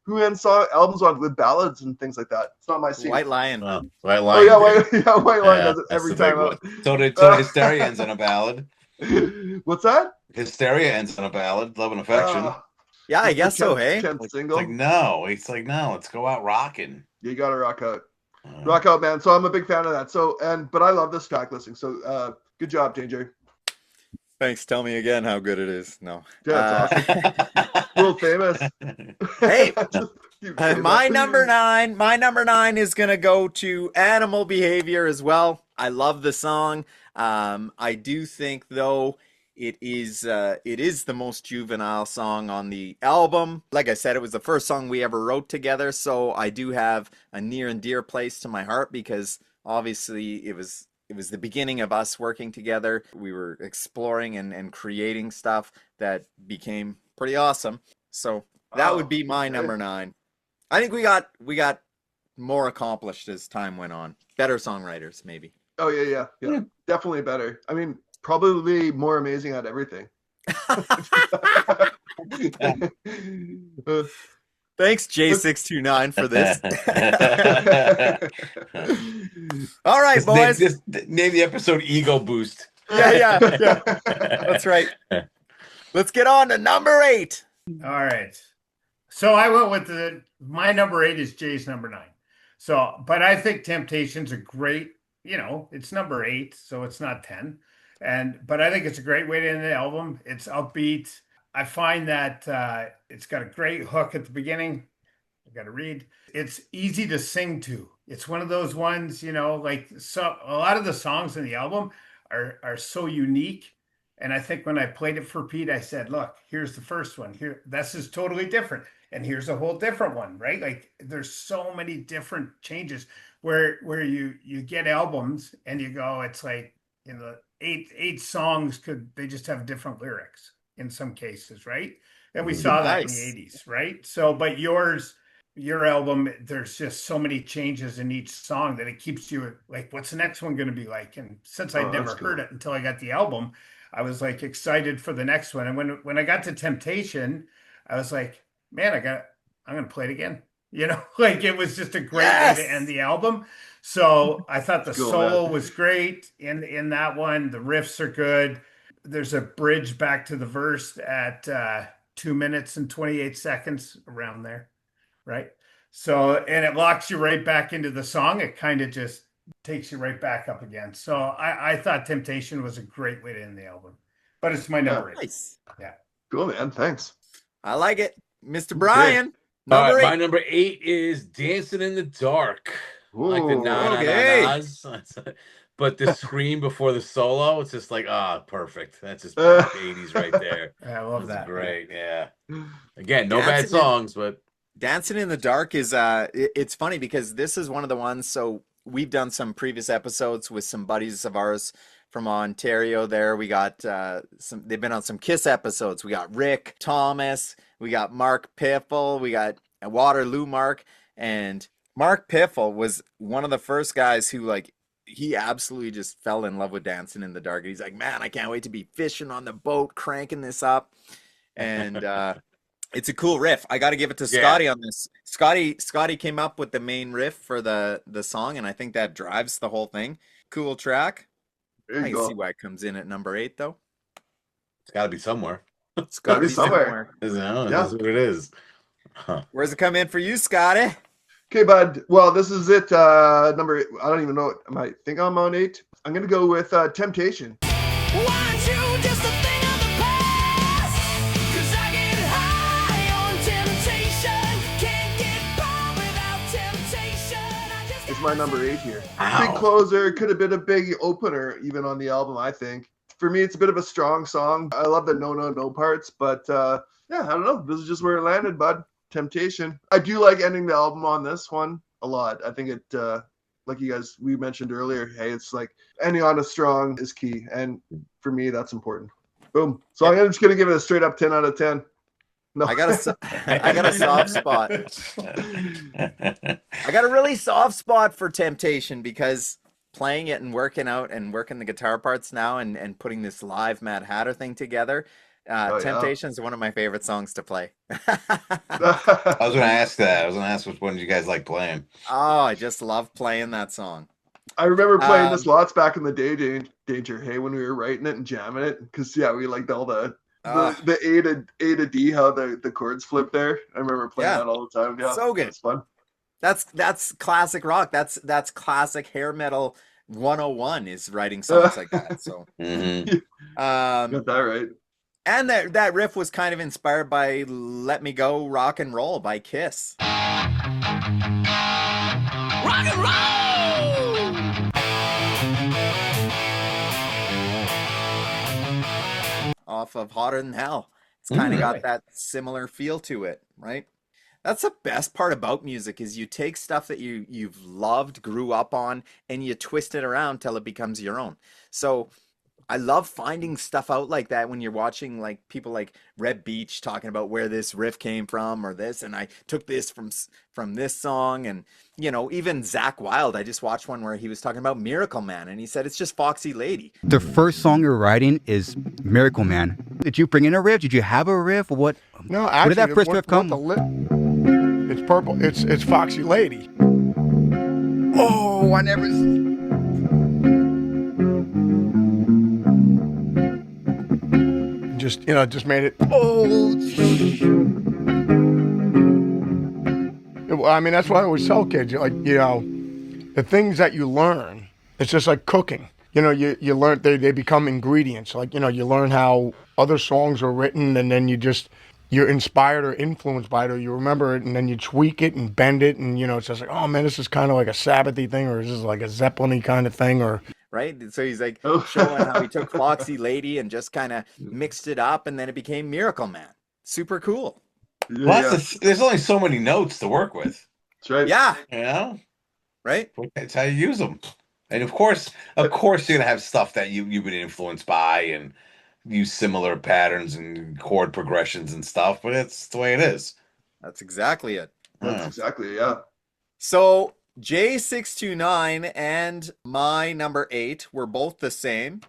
Speaker 1: Who ends albums on with ballads and things like that? It's not my scene.
Speaker 2: White Lion.
Speaker 4: White Lion.
Speaker 1: Oh yeah, White Lion does it
Speaker 4: that's
Speaker 1: every
Speaker 4: the big
Speaker 1: time out.
Speaker 4: one. So Hysteria ends on a ballad.
Speaker 1: What's that?
Speaker 4: Hysteria ends on a ballad. Love and Affection.
Speaker 2: Yeah, I guess so, hey?
Speaker 1: 10th single.
Speaker 4: It's like no. Let's go out rocking.
Speaker 1: You gotta rock out. Rock out, man. So I'm a big fan of that. So but I love this track listing. So good job, Danger.
Speaker 2: Thanks. Tell me again how good it is. No.
Speaker 1: Yeah, it's awesome. World famous.
Speaker 2: Hey,
Speaker 1: You say
Speaker 2: my
Speaker 1: that.
Speaker 2: number nine is gonna go to Animal Behavior as well. I love the song. I do think though it is the most juvenile song on the album. Like I said, it was the first song we ever wrote together, so I do have a near and dear place to my heart because obviously it was the beginning of us working together. We were exploring and creating stuff that became pretty awesome. So that would be my number 9. I think we got more accomplished as time went on. Better songwriters, maybe.
Speaker 1: Oh yeah. Definitely better. I mean, probably more amazing at everything.
Speaker 2: Thanks, J629, for this. All right, boys.
Speaker 4: Name the episode Ego Boost.
Speaker 2: Yeah. That's right. Let's get on to number 8.
Speaker 5: All right. So I went with my number 8 is Jay's number 9. So, but I think Temptation's a great, it's number 8, so it's not 10. But I think it's a great way to end the album. It's upbeat. I find that it's got a great hook at the beginning. I got to read. It's easy to sing to. It's one of those ones, like a lot of the songs in the album are so unique. And I think when I played it for Pete, I said, look, here's the first one. Here, this is totally different. And here's a whole different one, right? Like there's so many different changes where you get albums and you go, it's like, eight songs they just have different lyrics in some cases, right? And we saw that in the 80s, right? So, but your album, there's just so many changes in each song that it keeps you like, what's the next one going to be like? And since I'd never heard it until I got the album, I was like excited for the next one. And when I got to Temptation, I was like, man, I'm going to play it again. Like it was just a great way to end the album. So I thought the solo was great in that one. The riffs are good. There's a bridge back to the verse at 2 minutes and 28 seconds around there. Right. So, and it locks you right back into the song. It kind of just takes you right back up again. So I thought Temptation was a great way to end the album, but it's my number 8.
Speaker 2: Nice.
Speaker 5: Yeah.
Speaker 1: Cool, man. Thanks.
Speaker 2: I like it. Mr. Bryan.
Speaker 4: All right, my number 8 is Dancing in the Dark.
Speaker 1: Ooh,
Speaker 4: like the
Speaker 2: okay.
Speaker 4: nas. But the scream before the solo, it's just like, perfect. That's just 80s right there.
Speaker 5: I love that.
Speaker 4: Great, yeah. Again, no bad songs, but
Speaker 2: Dancing in the Dark is it's funny because this is one of the ones. So we've done some previous episodes with some buddies of ours from Ontario there. We got they've been on some Kiss episodes. We got Rick Thomas, we got Mark Piffle, we got Waterloo Mark, and Mark Piffle was one of the first guys who he absolutely just fell in love with Dancing in the Dark. He's like, man, I can't wait to be fishing on the boat, cranking this up. And it's a cool riff. I got to give it to Scotty on this. Scotty came up with the main riff for the song, and I think that drives the whole thing. Cool track. I can see why it comes in at number 8, though.
Speaker 4: It's got to be somewhere.
Speaker 2: It's got to be somewhere.
Speaker 4: That's what it is. Huh.
Speaker 2: Where's it come in for you, Scotty?
Speaker 1: Okay, bud. Well, this is it. Number 8. I don't even know. I think I'm on 8. I'm going to go with Temptation.
Speaker 3: Want you just a thing of the past? 'Cause I get high on temptation. Can't get by without temptation.
Speaker 1: It's my number 8 here.
Speaker 4: Wow.
Speaker 1: Big closer. Could have been a big opener even on the album, I think. For me, it's a bit of a strong song. I love the no parts, but I don't know. This is just where it landed, bud. Temptation. I do like ending the album on this one a lot. I think it, like we mentioned earlier, hey, it's like ending on a strong is key. And for me, that's important. Boom. So I'm just going to give it a straight up 10 out of 10. No.
Speaker 2: I got a soft spot. I got a really soft spot for Temptation because playing it and working out and working the guitar parts now and putting this live Mad Hatter thing together. Temptation is one of my favorite songs to play.
Speaker 4: I was going to ask that. I was going to ask which one you guys like playing.
Speaker 2: Oh, I just love playing that song.
Speaker 1: I remember playing this lots back in the day, Danger. Hey, when we were writing it and jamming it, because we liked all the A to D, how the chords flip there. I remember playing that all the time. Yeah,
Speaker 2: so good.
Speaker 1: It's fun.
Speaker 2: That's classic rock. That's classic hair metal 101 is writing songs like that. So
Speaker 4: Mhm.
Speaker 2: um
Speaker 1: Got that right.
Speaker 2: and that riff was kind of inspired by Let Me Go Rock and Roll by Kiss.
Speaker 3: Rock and roll!
Speaker 2: Off of Hotter Than Hell. It's kind of
Speaker 5: Really?
Speaker 2: got that similar feel to it, right? That's the best part about music is you take stuff that you've loved, grew up on, and you twist it around till it becomes your own. So I love finding stuff out like that when you're watching like people like Red Beach talking about where this riff came from or this, and I took this from this song, and even Zach Wilde. I just watched one where he was talking about Miracle Man, and he said it's just Foxy Lady.
Speaker 6: The first song you're writing is Miracle Man. Did you bring in a riff? Did you have a riff? What?
Speaker 7: No,
Speaker 6: Where
Speaker 7: actually,
Speaker 6: did that first riff come?
Speaker 7: It's purple. It's Foxy Lady.
Speaker 6: Oh, I never.
Speaker 7: Just made it.
Speaker 6: Oh.
Speaker 7: I mean, that's what I always tell kids. The things that you learn, it's just like cooking. You learn, they become ingredients. You learn how other songs are written, and then you're inspired or influenced by it, or you remember it, and then you tweak it and bend it, and it's just like, oh man, this is kind of like a Sabbathy thing, or this is like a Zeppelin-y kind of thing, or
Speaker 2: Right? So he's like showing how he took Foxy Lady and just kind of mixed it up, and then it became Miracle Man. Super cool.
Speaker 1: Yeah,
Speaker 4: There's only so many notes to work with.
Speaker 1: that's right.
Speaker 2: Yeah, right?
Speaker 4: That's how you use them. And of course, you're gonna have stuff that you've been influenced by and use similar patterns and chord progressions and stuff, but it's the way it is.
Speaker 2: That's exactly it.
Speaker 1: That's exactly, yeah.
Speaker 2: So J629 and my number 8 were both the same,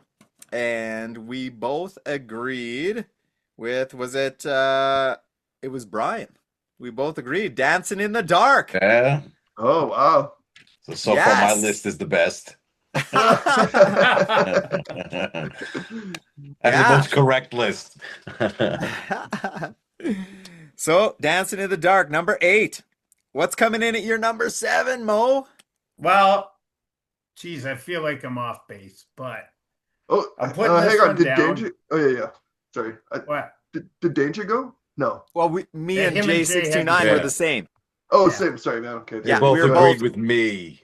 Speaker 2: and we both agreed with it was Bryan. We both agreed, Dancing in the Dark.
Speaker 4: Yeah.
Speaker 1: Oh, wow.
Speaker 4: So far my list is the best. That's the most correct list.
Speaker 2: So Dancing in the Dark, number 8. What's coming in at your number 7, Mo?
Speaker 5: Well, geez, I feel like I'm off base, but
Speaker 1: Oh,
Speaker 5: I'm putting this
Speaker 1: hang on.
Speaker 5: one
Speaker 1: Did
Speaker 5: down.
Speaker 1: Danger? Oh, yeah. Sorry.
Speaker 5: What?
Speaker 1: Did Danger go? No.
Speaker 2: Well, me
Speaker 5: Yeah,
Speaker 2: and
Speaker 5: him and Jay
Speaker 2: J629
Speaker 4: had-
Speaker 2: were
Speaker 4: Yeah.
Speaker 2: the same.
Speaker 1: Oh,
Speaker 5: Yeah.
Speaker 1: same. Sorry, man. Okay.
Speaker 2: Yeah,
Speaker 4: They both
Speaker 2: we were
Speaker 4: agreed
Speaker 2: both-
Speaker 4: with me.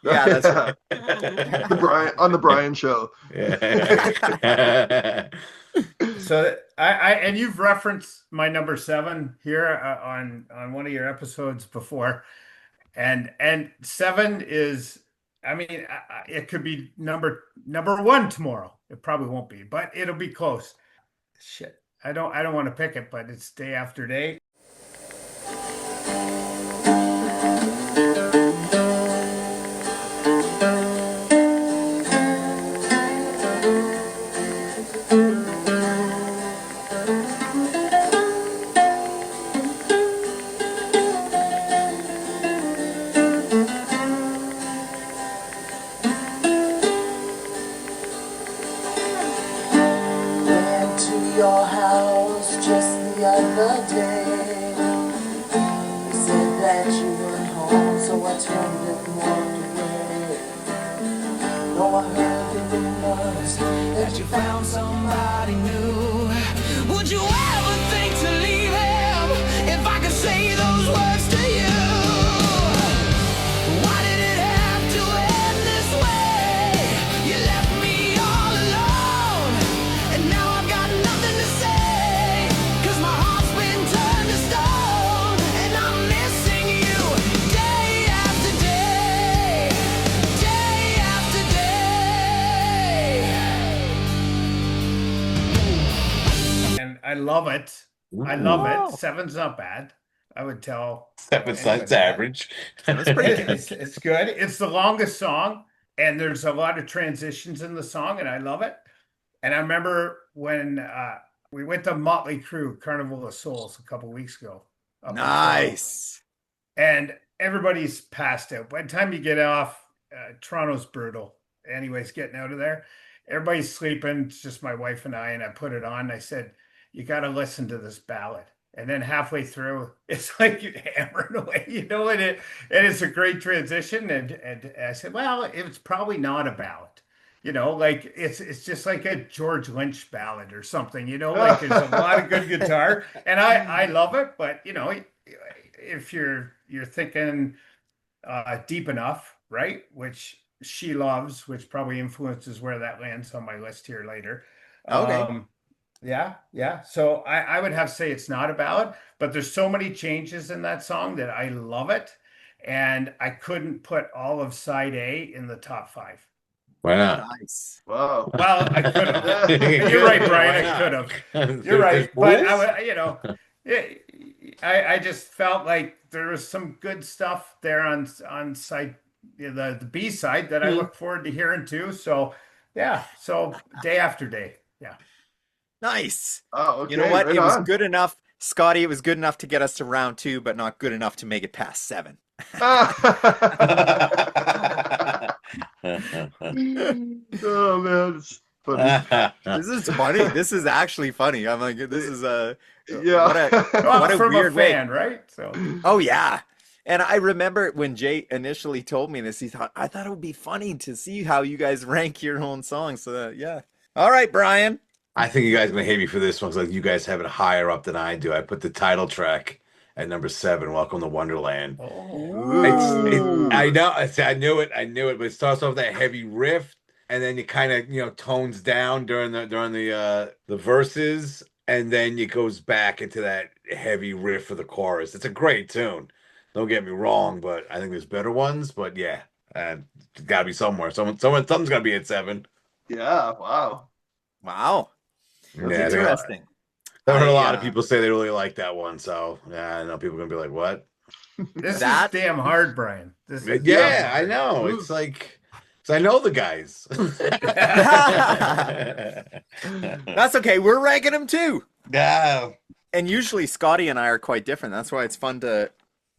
Speaker 2: Yeah, that's right.
Speaker 1: On the Bryan show.
Speaker 4: Yeah.
Speaker 5: So and you've referenced my number 7 here on one of your episodes before, and 7 is, I mean, it could be number 1 tomorrow. It probably won't be, but it'll be close. Shit, I don't want to pick it, but it's Day After Day.
Speaker 3: Went to your house just the other day. You said that you weren't home, so I turned and walked away. Though I heard the rumors that you found somebody new. Would you ever think to leave him if I could say those words to you? Why did it have to end this way? You left me all alone, and now I've got nothing to say. 'Cause my heart's been turned to stone, and I'm missing you day after day, day after day.
Speaker 5: And I love it. I love it. 7's not bad. I would tell.
Speaker 4: Seven's
Speaker 5: anyone
Speaker 4: not
Speaker 5: that.
Speaker 4: average.
Speaker 2: That's pretty good.
Speaker 5: It's good. It's the longest song, and there's a lot of transitions in the song, and I love it. And I remember when we went to Motley Crue, Carnival of Souls, a couple weeks ago. up in Toronto.
Speaker 2: Nice.
Speaker 5: And everybody's passed out. By the time you get off, Toronto's brutal. Anyways, getting out of there, everybody's sleeping. It's just my wife and I put it on. I said, you got to listen to this ballad. And then halfway through, it's like you're hammering away, and it's a great transition. And I said, well, it's probably not a ballad, like it's just like a George Lynch ballad or something, like there's a lot of good guitar, and I love it. But if you're thinking deep enough, right? Which She Loves, which probably influences where that lands on my list here later.
Speaker 2: Okay.
Speaker 5: Yeah. So I would have to say it's not a ballad, but there's so many changes in that song that I love it. And I couldn't put all of side A in the top 5.
Speaker 4: Why not?
Speaker 2: Nice.
Speaker 1: Wow.
Speaker 5: Well, I could have. You're right, Brian. I could have. You're right. But I just felt like there was some good stuff there on side the B side that I look forward to hearing too. So yeah. So day after day. Yeah.
Speaker 2: Nice.
Speaker 1: Oh, okay.
Speaker 2: You know what?
Speaker 1: Right
Speaker 2: It was
Speaker 1: on.
Speaker 2: good enough, Scotty. It was good enough to get us to round 2, but not good enough to make it past 7.
Speaker 1: Oh man, it's funny.
Speaker 2: This is funny. This is actually funny. I'm like, this is
Speaker 1: Yeah.
Speaker 2: what a
Speaker 5: From
Speaker 2: weird
Speaker 5: a
Speaker 2: way.
Speaker 5: fan, right? So
Speaker 2: Oh yeah. And I remember when Jay initially told me this, I thought it would be funny to see how you guys rank your own songs. So yeah. All right, Brian.
Speaker 4: I think you guys are gonna hate me for this one because like you guys have it higher up than I do. I put the title track at number 7, Welcome to Wonderland. I know. I knew it. But it starts off with that heavy riff, and then it kind of tones down during the verses, and then it goes back into that heavy riff for the chorus. It's a great tune. Don't get me wrong, but I think there's better ones. But yeah, it's got to be somewhere. Something's got to be at 7.
Speaker 1: Yeah. Wow.
Speaker 2: Wow.
Speaker 1: That's
Speaker 4: Yeah,
Speaker 2: Interesting.
Speaker 4: I've heard a lot of people say they really like that one. So yeah, I know people are gonna be like, "What?"
Speaker 5: this
Speaker 2: That-
Speaker 5: is damn hard, Brian. This is
Speaker 4: Yeah, I know. It's like, 'cause I know the guys.
Speaker 2: That's okay. We're ranking them too.
Speaker 4: Yeah.
Speaker 2: And usually Scotty and I are quite different. That's why it's fun to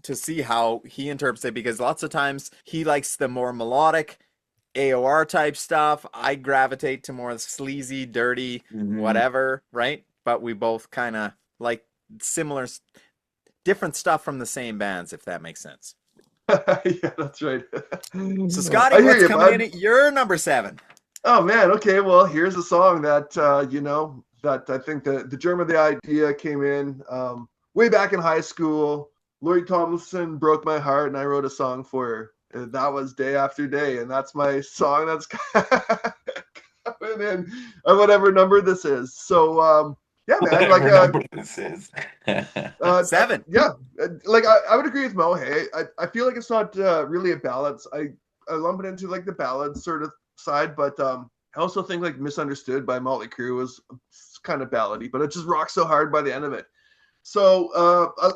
Speaker 2: see how he interprets it, because lots of times he likes the more melodic AOR type stuff. I gravitate to more sleazy, dirty, whatever, right? But we both kind of like similar, different stuff from the same bands, if that makes sense.
Speaker 1: Yeah, that's right.
Speaker 2: So Scotty,
Speaker 1: I hear
Speaker 2: what's
Speaker 1: you,
Speaker 2: coming
Speaker 1: bud.
Speaker 2: in at your number 7?
Speaker 1: Oh man, okay. Well, here's a song that that I think the germ of the idea came in way back in high school. Lori Tomlinson broke my heart, and I wrote a song for her. And that was Day After Day, and that's my song that's coming in at whatever number this is. So yeah, man, like
Speaker 4: Whatever this is.
Speaker 2: 7.
Speaker 1: yeah, like I would agree with Mo. Hey, I feel like it's not really a ballad. I lump it into like the ballad sort of side, but I also think like Misunderstood by Motley Crue was kind of ballady, but it just rocks so hard by the end of it. So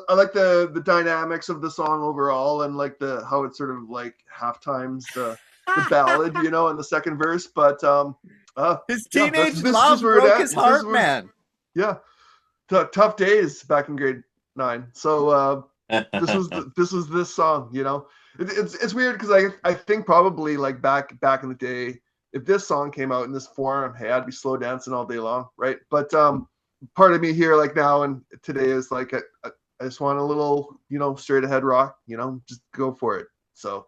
Speaker 1: I like the dynamics of the song overall, and like how it's sort of like half times the ballad, in the second verse. But
Speaker 2: His
Speaker 1: yeah,
Speaker 2: teenage
Speaker 1: this
Speaker 2: love
Speaker 1: is where it
Speaker 2: broke
Speaker 1: at.
Speaker 2: his
Speaker 1: This is
Speaker 2: heart,
Speaker 1: where-
Speaker 2: man.
Speaker 1: yeah, tough days back in grade 9. So this was this song. It's weird because I think probably like back in the day, if this song came out in this form, hey, I'd be slow dancing all day long, right? But part of me here like now and today is like I just want a little straight ahead rock, just go for it. So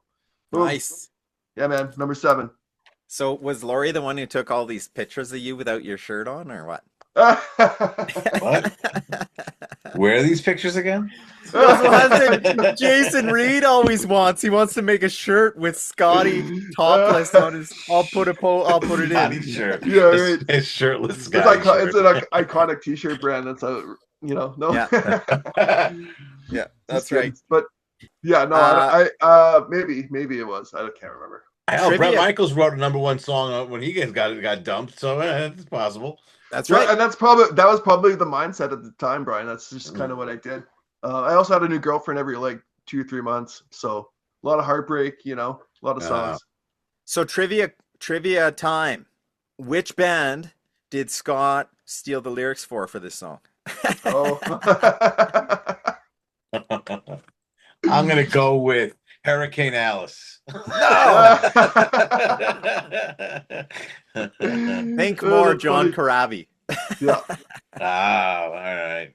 Speaker 1: boom.
Speaker 2: Nice.
Speaker 1: Yeah, man. Number 7.
Speaker 2: So was Lori the one who took all these pictures of you without your shirt on, or what?
Speaker 4: What? Where are these pictures again?
Speaker 2: Those ones that Jason Reed always wants. He wants to make a shirt with Scotty topless on his. I'll put it
Speaker 4: Scotty
Speaker 2: in.
Speaker 4: shirt.
Speaker 1: Yeah, right.
Speaker 4: It's shirtless
Speaker 1: It's
Speaker 4: Scotty
Speaker 1: it's
Speaker 4: shirt.
Speaker 1: an iconic T-shirt brand. That's a no.
Speaker 2: Yeah. Yeah, that's
Speaker 1: Just kidding.
Speaker 2: right.
Speaker 1: But yeah, no, I maybe it was. I can't remember.
Speaker 4: Hell, Brett
Speaker 2: Trivia.
Speaker 4: Michaels wrote a number 1 song when he got dumped, so it's possible.
Speaker 2: That's
Speaker 1: Right,
Speaker 2: right.
Speaker 1: and that was probably the mindset at the time, Brian. That's just kind of what I did. I also had a new girlfriend every like 2 or 3 months, so a lot of heartbreak, a lot of songs.
Speaker 2: So trivia time. Which band did Scott steal the lyrics for this song?
Speaker 1: Oh,
Speaker 4: I'm gonna go with Hurricane Alice.
Speaker 2: Think
Speaker 1: Oh,
Speaker 2: more
Speaker 1: that's
Speaker 2: John
Speaker 1: funny.
Speaker 2: Corabi.
Speaker 1: Yeah,
Speaker 4: All right.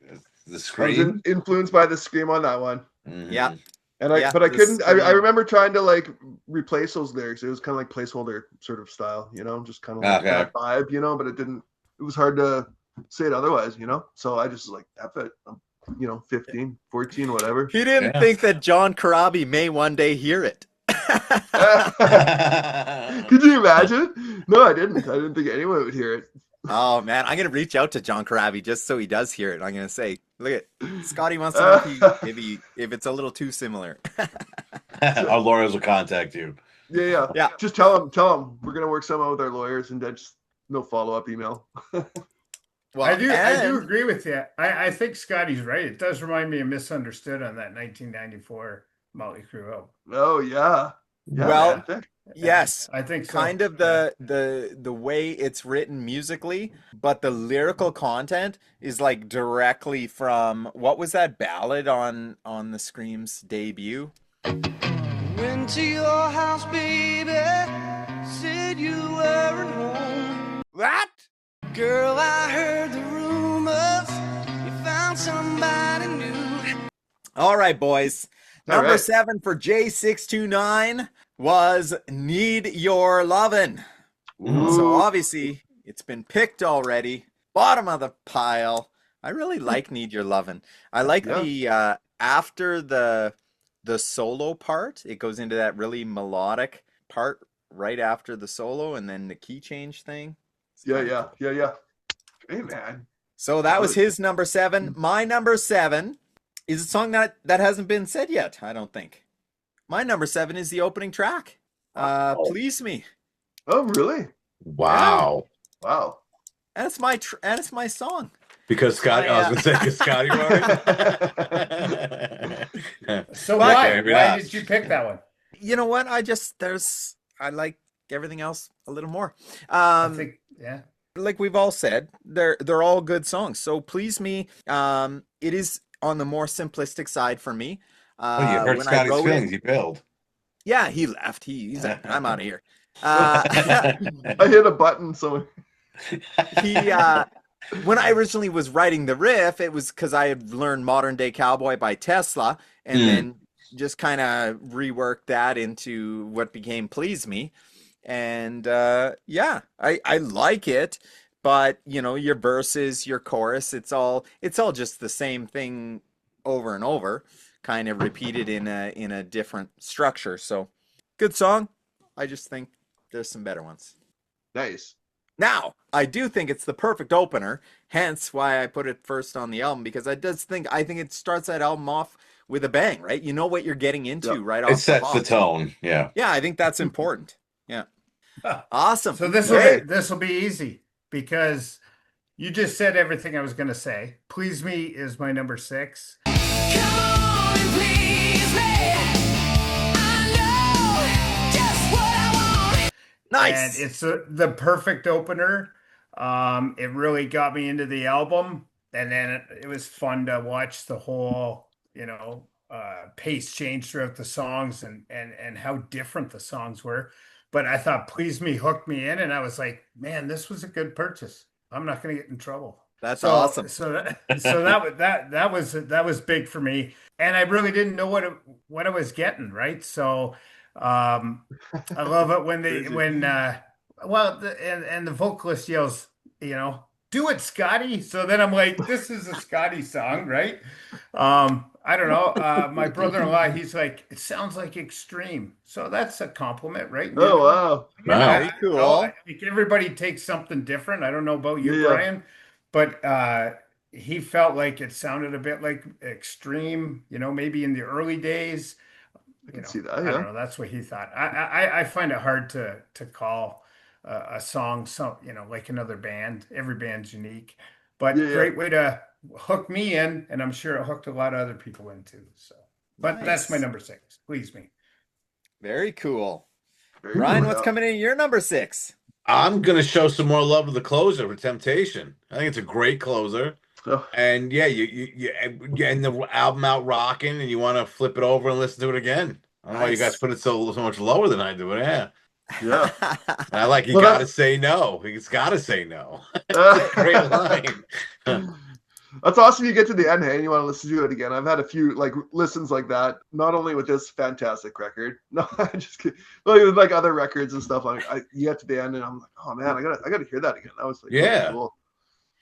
Speaker 4: The
Speaker 1: I was
Speaker 4: Scream.
Speaker 1: influenced by the Scream on that one.
Speaker 4: Mhm.
Speaker 2: Yeah.
Speaker 1: And I
Speaker 2: The
Speaker 1: couldn't. I
Speaker 2: Scream.
Speaker 1: remember trying to like replace those lyrics. It was kind of like placeholder sort of style, just kind of like
Speaker 4: Okay.
Speaker 1: that vibe, but it didn't. It was hard to say it otherwise, So I just was like, F it. I'm, 15, 14, whatever.
Speaker 2: He didn't think that John Corabi may one day hear it.
Speaker 1: Could you imagine? No, I didn't. I didn't think anyone would hear it.
Speaker 2: Oh man, I'm gonna reach out to John Corabi just so he does hear it. I'm gonna say, look at Scotty wants to know if it's a little too similar.
Speaker 4: Our lawyers will contact you.
Speaker 1: Yeah. Just tell him we're gonna work some out with our lawyers, and then just no follow-up email.
Speaker 5: Well, I do agree with you. I think Scotty's right. It does remind me of Misunderstood on that 1994 Motley Crue album.
Speaker 1: Oh yeah.
Speaker 2: Well, yes,
Speaker 5: I think so.
Speaker 2: Kind of the way it's written musically, but the lyrical content is like directly from what was that ballad on the Scream's debut?
Speaker 3: Went to your house, baby. Said you weren't home.
Speaker 2: What?
Speaker 3: Girl, I heard the rumors. You found somebody new.
Speaker 2: All right, boys.
Speaker 1: All
Speaker 2: Number
Speaker 1: right.
Speaker 2: 7 for J629 was Need Your Lovin'. So obviously it's been picked already. Bottom of the pile. I really like Need Your Lovin'. I like the after the solo part, it goes into that really melodic part right after the solo, and then the key change thing.
Speaker 1: Yeah. Hey man.
Speaker 2: So that was his number 7. My number 7 is a song that hasn't been said yet, I don't think. My number 7 is the opening track. Pleaze Me.
Speaker 1: Oh really?
Speaker 4: Wow.
Speaker 1: Wow.
Speaker 2: And it's my song.
Speaker 4: Because Scotty, I was going to say, because Scotty wrote it.
Speaker 5: So why did you pick that one?
Speaker 2: You know what? I like everything else a little more.
Speaker 5: I think,
Speaker 2: like we've all said, they're all good songs. So Pleaze Me, it is on the more simplistic side for me.
Speaker 4: You hurt Scotty's feelings. He bailed.
Speaker 2: Yeah, he left. He's like, I'm out of here.
Speaker 1: I hit a button, so
Speaker 2: when I originally was writing the riff, it was because I had learned Modern Day Cowboy by Tesla, and then just kind of reworked that into what became Pleaze Me. And I like it, but your verses, your chorus, it's all just the same thing over and over, kind of repeated in a different structure. So good song. I just think there's some better ones.
Speaker 1: Nice.
Speaker 2: Now, I do think it's the perfect opener, hence why I put it first on the album, because I think it starts that album off with a bang, right? You know what you're getting into right off the
Speaker 4: bat. It sets the tone, yeah.
Speaker 2: Yeah, I think that's important. Yeah. Awesome.
Speaker 5: So this will be easy because you just said everything I was going to say. Pleaze Me is my number 6.
Speaker 3: Come on and please me. I know just what I want.
Speaker 2: Nice.
Speaker 5: And it's the perfect opener. It really got me into the album, and then it was fun to watch the whole, pace change throughout the songs and how different the songs were. But I thought Pleaze Me hooked me in, and I was like, man, this was a good purchase. I'm not going to get in trouble.
Speaker 2: That's awesome.
Speaker 5: So that was big for me, and I really didn't know what I was getting, right? So I love it when the vocalist yells, do it, Scotty. So then I'm like, this is a Scotty song, right? I don't know. My brother-in-law, he's like, it sounds like Extreme. So that's a compliment, right?
Speaker 1: Oh, wow.
Speaker 2: Very cool.
Speaker 5: I think everybody takes something different. I don't know about you, Bryan, but he felt like it sounded a bit like Extreme, maybe in the early days.
Speaker 1: I can see that,
Speaker 5: I don't know. That's what he thought. I find it hard to call a song, like another band. Every band's unique, but great way to hook me in, and I'm sure it hooked a lot of other people in too. So, but that's my number 6. Pleaze Me.
Speaker 2: Very cool. Bryan, what's coming in your number 6?
Speaker 4: I'm gonna show some more love to the closer for Temptation. I think it's a great closer.
Speaker 1: Oh.
Speaker 4: And yeah, you getting the album out rocking, and you want to flip it over and listen to it again. I don't know why you guys put it so much lower than I do, but yeah. And I like gotta say no. He's gotta say no. Great line.
Speaker 1: That's awesome. You get to the end, hey, and you want to listen to it again. I've had a few like listens like that, not only with this fantastic record. No, I just kidding. With like other records and stuff. Like you get to the end, and I'm like, oh man, I gotta hear that again. That was like really cool.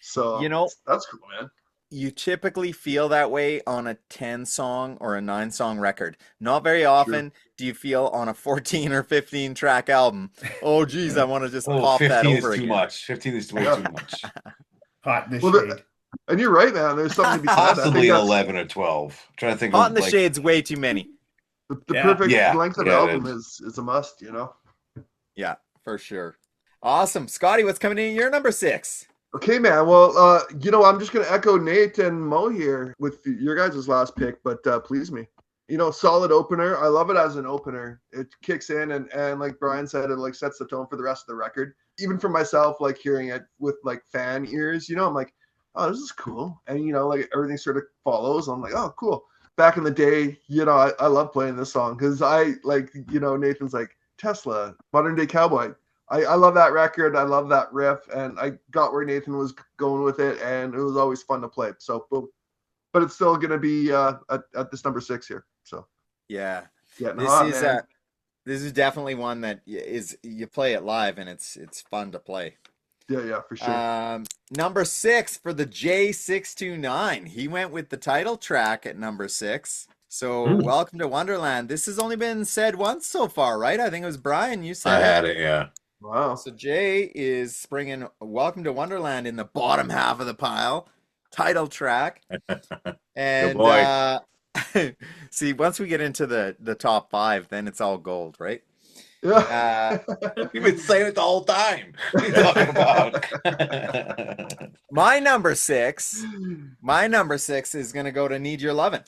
Speaker 1: So that's cool, man.
Speaker 2: You typically feel that way on a 10-song or a 9-song record. Not very often do you feel on a 14 or 15 track album. Oh, geez, I want to just pop that over again.
Speaker 4: 15 is too much. 15 is way too much.
Speaker 5: Hot in the shade.
Speaker 1: And you're right, man. There's something to be said.
Speaker 4: Possibly 11 or 12. I'm trying to think.
Speaker 2: Hot in the Shade's way too many.
Speaker 1: The perfect length of album is a must, you know?
Speaker 2: Yeah, for sure. Awesome. Scotty, what's coming in your number 6?
Speaker 1: Okay, man. Well, I'm just going to echo Nate and Mo here with your guys' last pick, but Pleaze Me. Solid opener. I love it as an opener. It kicks in and like Bryan said, it like sets the tone for the rest of the record. Even for myself, like hearing it with like fan ears, I'm like, oh, this is cool. And, like everything sort of follows. I'm like, oh, cool. Back in the day, I love playing this song because I like, Nathan's like Tesla, Modern Day Cowboy. I love that record. I love that riff. And I got where Nathan was going with it. And it was always fun to play. So, but it's still going to be at this number 6 here. So,
Speaker 2: yeah.
Speaker 1: This
Speaker 2: is definitely one that is you play it live and it's fun to play.
Speaker 1: Yeah, for sure.
Speaker 2: Number 6 for the J629. He went with the title track at number 6. So Welcome to Wonderland. This has only been said once so far, right? I think it was Bryan. You said
Speaker 4: I had it, yeah.
Speaker 1: Wow.
Speaker 2: So Jay is bringing Welcome to Wonderland in the bottom half of the pile. Title track. And see, once we get into the top 5, then it's all gold, right?
Speaker 1: Yeah.
Speaker 4: You've been saying it the whole time. What are you talking about?
Speaker 2: My number 6 is going to go to Need Your Lovin'.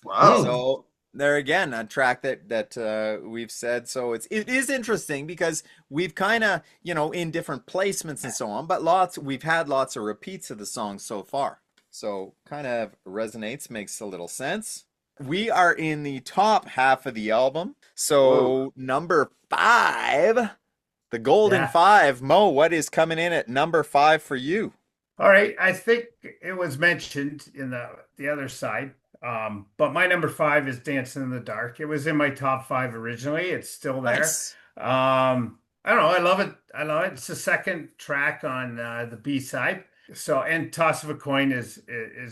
Speaker 1: Wow.
Speaker 2: So there again, a track that we've said. So it is interesting because we've kind of, in different placements and so on, but we've had lots of repeats of the song so far. So kind of resonates, makes a little sense. We are in the top half of the album. So number 5, the golden 5. Mo, what is coming in at number 5 for you?
Speaker 5: All right. I think it was mentioned in the other side. But my number 5 is Dancing in the Dark. It was in my top 5 originally. It's still there. Nice. I don't know. I love it. It's the second track on the B side. So, and Toss of a Coin is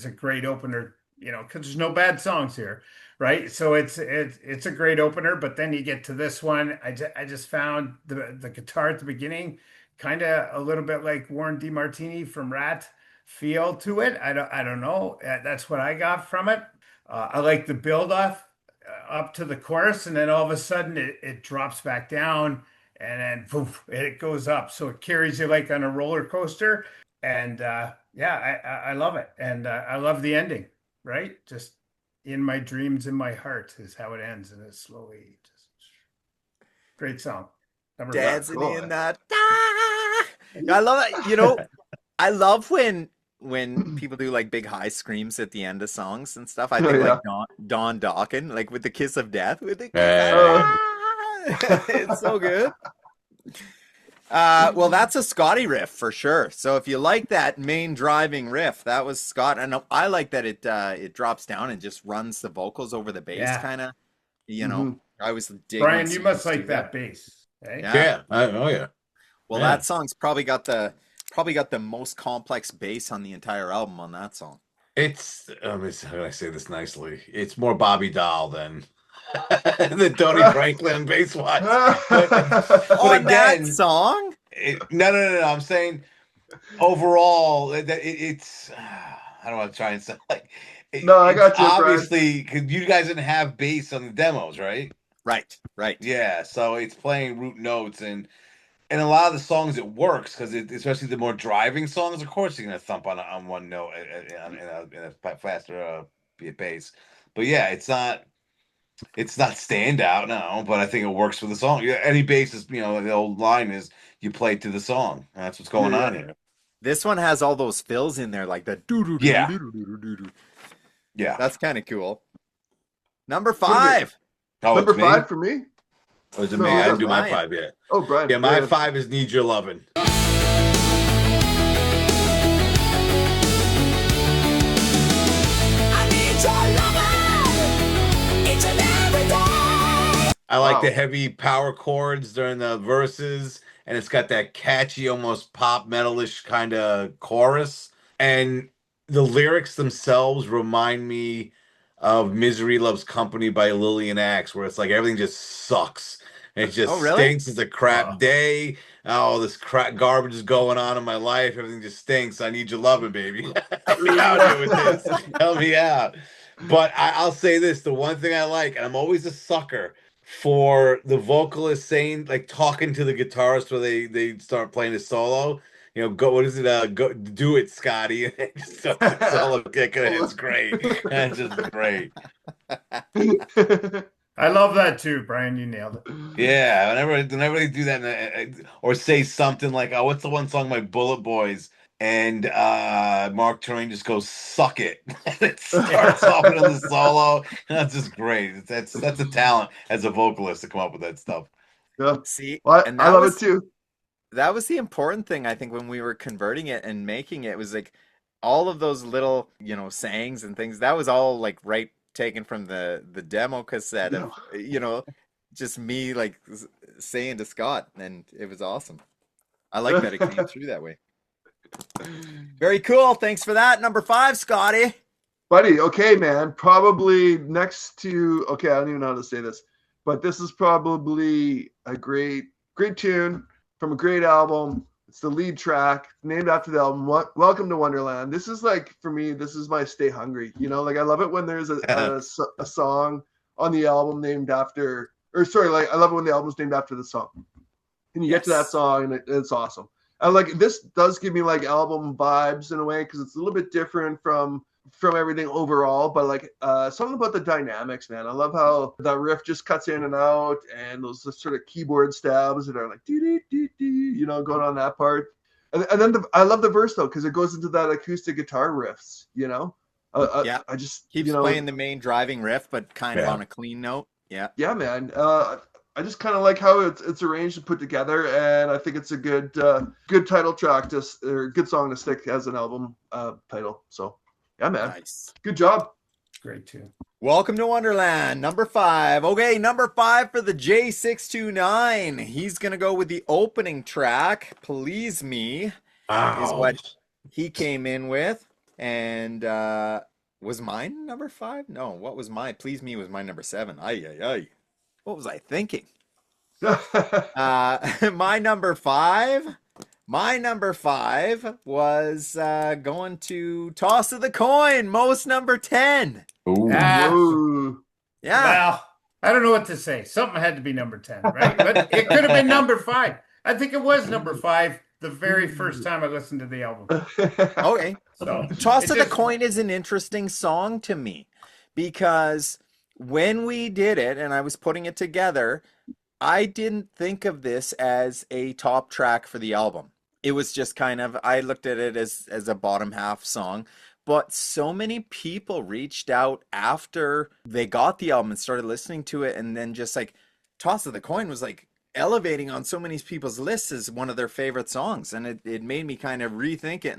Speaker 5: a great opener, because there's no bad songs here, right? So it's a great opener. But then you get to this one. I just found the guitar at the beginning kind of a little bit like Warren DeMartini from Rat feel to it. I don't know. That's what I got from it. I like the build up to the chorus, and then all of a sudden it drops back down, and then poof, it goes up. So it carries you like on a roller coaster. And I love it. And I love the ending, right? Just in my dreams, in my heart is how it ends. And it's slowly just great song.
Speaker 2: Dancing in that. I love it. I love when people do like big high screams at the end of songs and stuff. I think like Don Dawkins, like with the Kiss of Death, with the it's so good. Well, that's a Scotty riff for sure. So if you like that main driving riff, that was Scott. And I like that it drops down and just runs the vocals over the bass, kind of. I was digging.
Speaker 5: Bryan, you must like that bass. Right?
Speaker 4: Yeah. Oh yeah.
Speaker 2: Well, that song's probably got the most complex bass on the entire album on that song.
Speaker 4: It's how can I say this nicely? It's more Bobby Dahl than the Tony Franklin bass watch. But
Speaker 2: on again, that song?
Speaker 4: No. I'm saying overall, it's. I don't want to try and sound like.
Speaker 1: No, I got you.
Speaker 4: Obviously, because you guys didn't have bass on the demos, right?
Speaker 2: Right.
Speaker 4: Yeah, so it's playing root notes and a lot of the songs it works because especially the more driving songs. Of course, you're gonna thump on one note in a faster bass. But yeah, it's not standout, no, but I think it works for the song. Any bass is, the old line is you play to the song. And that's what's going on here.
Speaker 2: This one has all those fills in there, like the doo-doo.
Speaker 4: Yeah.
Speaker 2: That's kind of cool. Number 5.
Speaker 4: Oh,
Speaker 1: number 5 for me?
Speaker 4: Or is it me? I didn't do my 5 yet.
Speaker 1: Oh, Bryan.
Speaker 4: Yeah, my 5 is Need Your Lovin'. I like
Speaker 1: Wow.
Speaker 4: the heavy power chords during the verses, and it's got that catchy, almost pop metalish kind of chorus. And the lyrics themselves remind me of Misery Loves Company by Lillian Axe, where it's like everything just sucks. It just
Speaker 2: Oh, really?
Speaker 4: stinks. It's a crap day. Oh, this crap garbage is going on in my life. Everything just stinks. I need your loving, baby. Help me out here with this. Help me out. But I'll say this: the one thing I like, and I'm always a sucker for the vocalist saying, like, talking to the guitarist where they start playing the solo. You know, go, what is it? Go do it, Scotty. And just the solo kick. It's great. It's just great.
Speaker 5: I love that too, Brian. You nailed it.
Speaker 4: Yeah, whenever they do that, or say something like, "Oh, what's the one song, my Bullet Boys?" And Mark Twain just goes, "Suck it," and it starts off in the solo. That's just great. That's a talent as a vocalist to come up with that stuff.
Speaker 1: Yeah.
Speaker 2: See,
Speaker 1: Well,
Speaker 2: and
Speaker 1: I love it too.
Speaker 2: that was the important thing, I think, when we were converting it and making it. Was like all of those little, sayings and things. That was all like right taken from the demo cassette of, just me like saying to Scott, and it was awesome. I like that it came through that way. Very cool. Thanks for that. Number 5, Scotty.
Speaker 1: Buddy, okay, man. Probably next to, okay, I don't even know how to say this, but this is probably a great tune from a great album. It's the lead track, named after the album, Welcome to Wonderland. This is like, for me, this is my Stay Hungry. Like I love it when there's a song on the album named after, or sorry, like I love it when the album's named after the song. And you get to that song and it's awesome. And like this does give me like album vibes in a way, because it's a little bit different from everything overall, but like something about the dynamics, man. I love how that riff just cuts in and out, and those sort of keyboard stabs that are like going on that part. And then I love the verse though, because it goes into that acoustic guitar riffs. I just
Speaker 2: keeps playing the main driving riff, but kind of on a clean note. Yeah,
Speaker 1: man. I just kind of like how it's arranged and put together, and I think it's a good title track or good song to stick as an album title. So yeah, man.
Speaker 2: Nice.
Speaker 1: Good job.
Speaker 5: Great tune.
Speaker 2: Welcome to Wonderland, number 5. Okay, number 5 for the J629. He's gonna go with the opening track, "Pleaze Me," is what he came in with, and was mine number 5? No, what was mine? "Pleaze Me" was my number 7. Ay. What was I thinking? My number 5 was going to Toss of the Coin, Most number 10.
Speaker 4: Ooh.
Speaker 2: Yeah.
Speaker 5: Well, I don't know what to say. Something had to be number 10, right? But it could have been number 5. I think it was number 5 the very first time I listened to the album.
Speaker 2: Okay.
Speaker 5: So
Speaker 2: Toss of the Coin is an interesting song to me, because when we did it and I was putting it together, I didn't think of this as a top track for the album. It was just kind of, I looked at it as a bottom half song. But so many people reached out after they got the album and started listening to it, and then just like Toss of the Coin was like elevating on so many people's lists as one of their favorite songs. And it made me kind of rethink it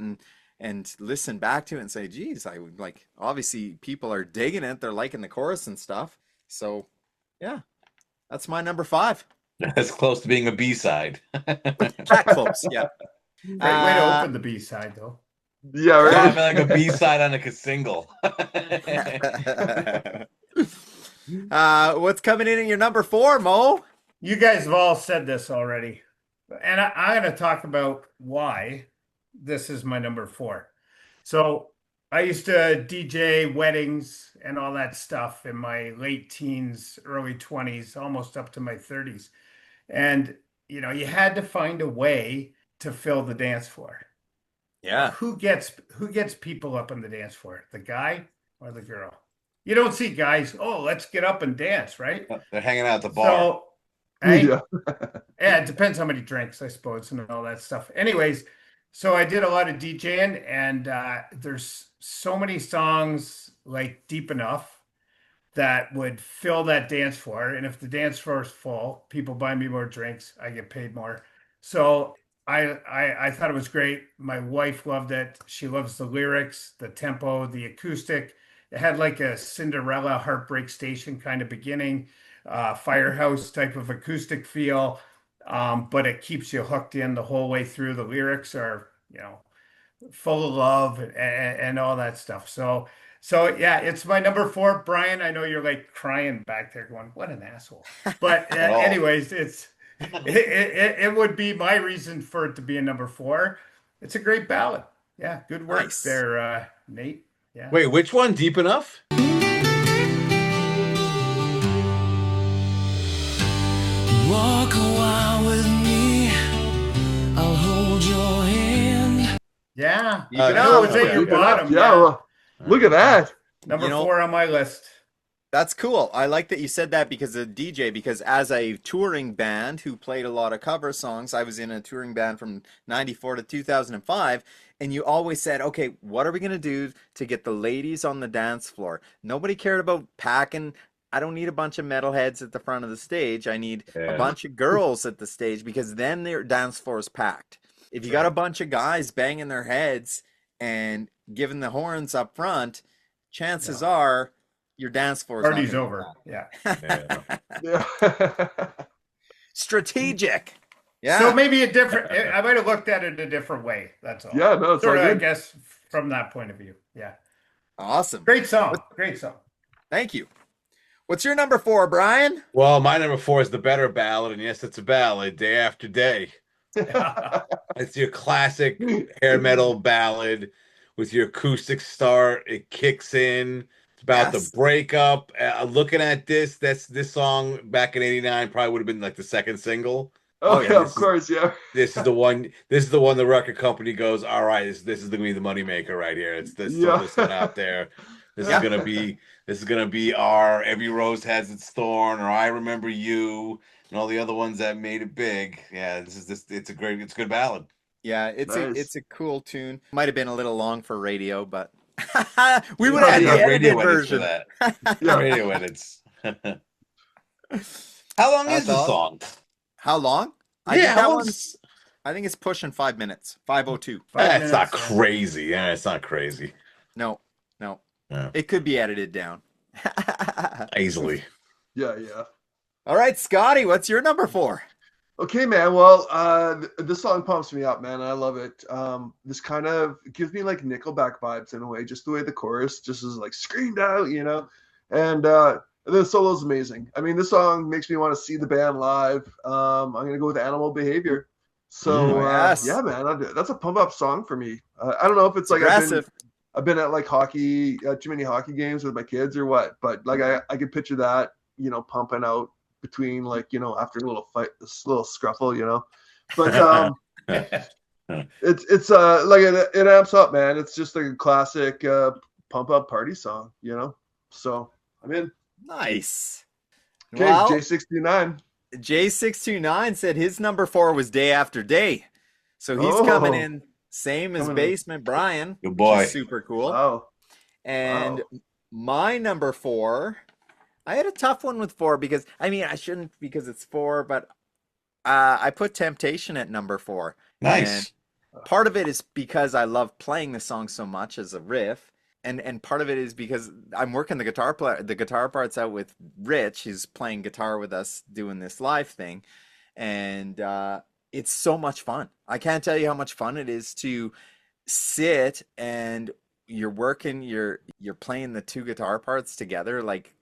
Speaker 2: and listen back to it and say, geez, I would like, obviously people are digging it. They're liking the chorus and stuff. So yeah, that's my number 5.
Speaker 4: That's close to being a B-side.
Speaker 2: That close, yeah.
Speaker 5: Great way to open the B-side, though.
Speaker 1: Yeah, right.
Speaker 4: Like a B-side on a single.
Speaker 2: What's coming in at your number 4, Mo?
Speaker 5: You guys have all said this already, and I'm going to talk about why this is my number 4. So I used to DJ weddings and all that stuff in my late teens, early 20s, almost up to my 30s. And, you had to find a way to fill the dance floor.
Speaker 2: Yeah.
Speaker 5: Who gets people up on the dance floor? The guy or the girl? You don't see guys, oh, let's get up and dance, right?
Speaker 4: They're hanging out at the bar.
Speaker 5: So, yeah,
Speaker 1: Yeah.
Speaker 5: it depends how many drinks, I suppose, and all that stuff. Anyways, so I did a lot of DJing, and there's so many songs like Deep Enough that would fill that dance floor. And if the dance floor is full, people buy me more drinks, I get paid more. So I thought it was great. My wife loved it. She loves the lyrics, the tempo, the acoustic, It had like a Cinderella Heartbreak Station kind of beginning, Firehouse type of acoustic feel, but it keeps you hooked in the whole way through. The lyrics are, full of love and all that stuff. So yeah, it's my number 4. Bryan, I know you're like crying back there going, what an asshole. But anyways, it would be my reason for it to be a number 4. It's a great ballad. Yeah, good work
Speaker 2: Nice.
Speaker 5: there, Nate. Yeah.
Speaker 4: Wait, which one? Deep Enough?
Speaker 3: Walk a while with me, I'll hold your hand.
Speaker 5: Yeah.
Speaker 4: know,
Speaker 5: was at your bottom.
Speaker 1: Yeah, well, look at that.
Speaker 5: Number 4 on my list.
Speaker 2: That's cool. I like that you said that because of DJ, because as a touring band who played a lot of cover songs, I was in a touring band from 94 to 2005, and you always said, okay, what are we going to do to get the ladies on the dance floor? Nobody cared about packing. I don't need a bunch of metalheads at the front of the stage. I need a bunch of girls at the stage, because then their dance floor is packed. If you got a bunch of guys banging their heads and giving the horns up front, chances are your dance floor is
Speaker 5: Party's over. Yeah.
Speaker 1: Yeah.
Speaker 2: Strategic. Yeah.
Speaker 5: So maybe a different, I might have looked at it a different way. That's all.
Speaker 1: Yeah, no, it's all
Speaker 5: sort of, I
Speaker 1: good.
Speaker 5: guess, from that point of view. Yeah.
Speaker 2: Awesome.
Speaker 5: Great song. Great song.
Speaker 2: Thank you. What's your number 4, Bryan?
Speaker 4: Well, my number 4 is the better ballad, and yes, it's a ballad, Day After Day. It's your classic hair metal ballad with your acoustic start. It kicks in. It's about the breakup. Looking at this song back in '89 probably would have been like the second single.
Speaker 1: Oh yeah, of course, yeah.
Speaker 4: This is the one. This is the one the record company goes, all right, this is gonna be the moneymaker right here. It's this one out there. This is gonna be our Every Rose Has Its Thorn, or I Remember You, and all the other ones that made it big. Yeah, it's a good ballad.
Speaker 2: Yeah, it's
Speaker 1: Nice.
Speaker 2: a cool tune. Might have been a little long for radio, but we would have had the
Speaker 4: radio
Speaker 2: edited
Speaker 4: edits for
Speaker 2: version.
Speaker 4: that.
Speaker 1: Yeah.
Speaker 4: Radio edits. How long
Speaker 2: That's
Speaker 4: is the
Speaker 2: awesome.
Speaker 4: song?
Speaker 2: How long? I think it's pushing 5 minutes. 5:02.
Speaker 4: That's not crazy. Yeah, it's not crazy.
Speaker 2: No.
Speaker 4: Yeah.
Speaker 2: It could be edited down.
Speaker 4: Easily.
Speaker 1: Yeah.
Speaker 2: All right, Scotty, what's your number 4?
Speaker 1: Okay, man. Well, this song pumps me up, man. I love it. This kind of gives me like Nickelback vibes in a way, just the way the chorus just is like screamed out, and the solo's amazing. I mean, this song makes me want to see the band live. I'm gonna go with Animal Behavior. So
Speaker 2: yes.
Speaker 1: yeah, man, that's a pump up song for me. I don't know if it's like
Speaker 2: Aggressive.
Speaker 1: I've been at like hockey, too many hockey games with my kids or what, but like I could picture that, pumping out between like, after a little fight, this little scruffle, but it's like it amps up, man. It's just a classic pump up party song, so I'm in.
Speaker 2: Nice.
Speaker 1: Okay,
Speaker 2: Well,
Speaker 1: J629.
Speaker 2: J629 said his number 4 was Day After Day. So he's coming in same as Basement Bryan.
Speaker 4: Good boy.
Speaker 2: Which is super cool.
Speaker 1: Wow.
Speaker 2: And my number 4, I had a tough one with 4 because, I shouldn't because it's 4, but I put Temptation at number 4.
Speaker 4: Nice.
Speaker 2: And part of it is because I love playing the song so much as a riff. And part of it is because I'm working the guitar parts out with Rich. He's playing guitar with us doing this live thing. And it's so much fun. I can't tell you how much fun it is to sit and you're working, you're playing the two guitar parts together. Like,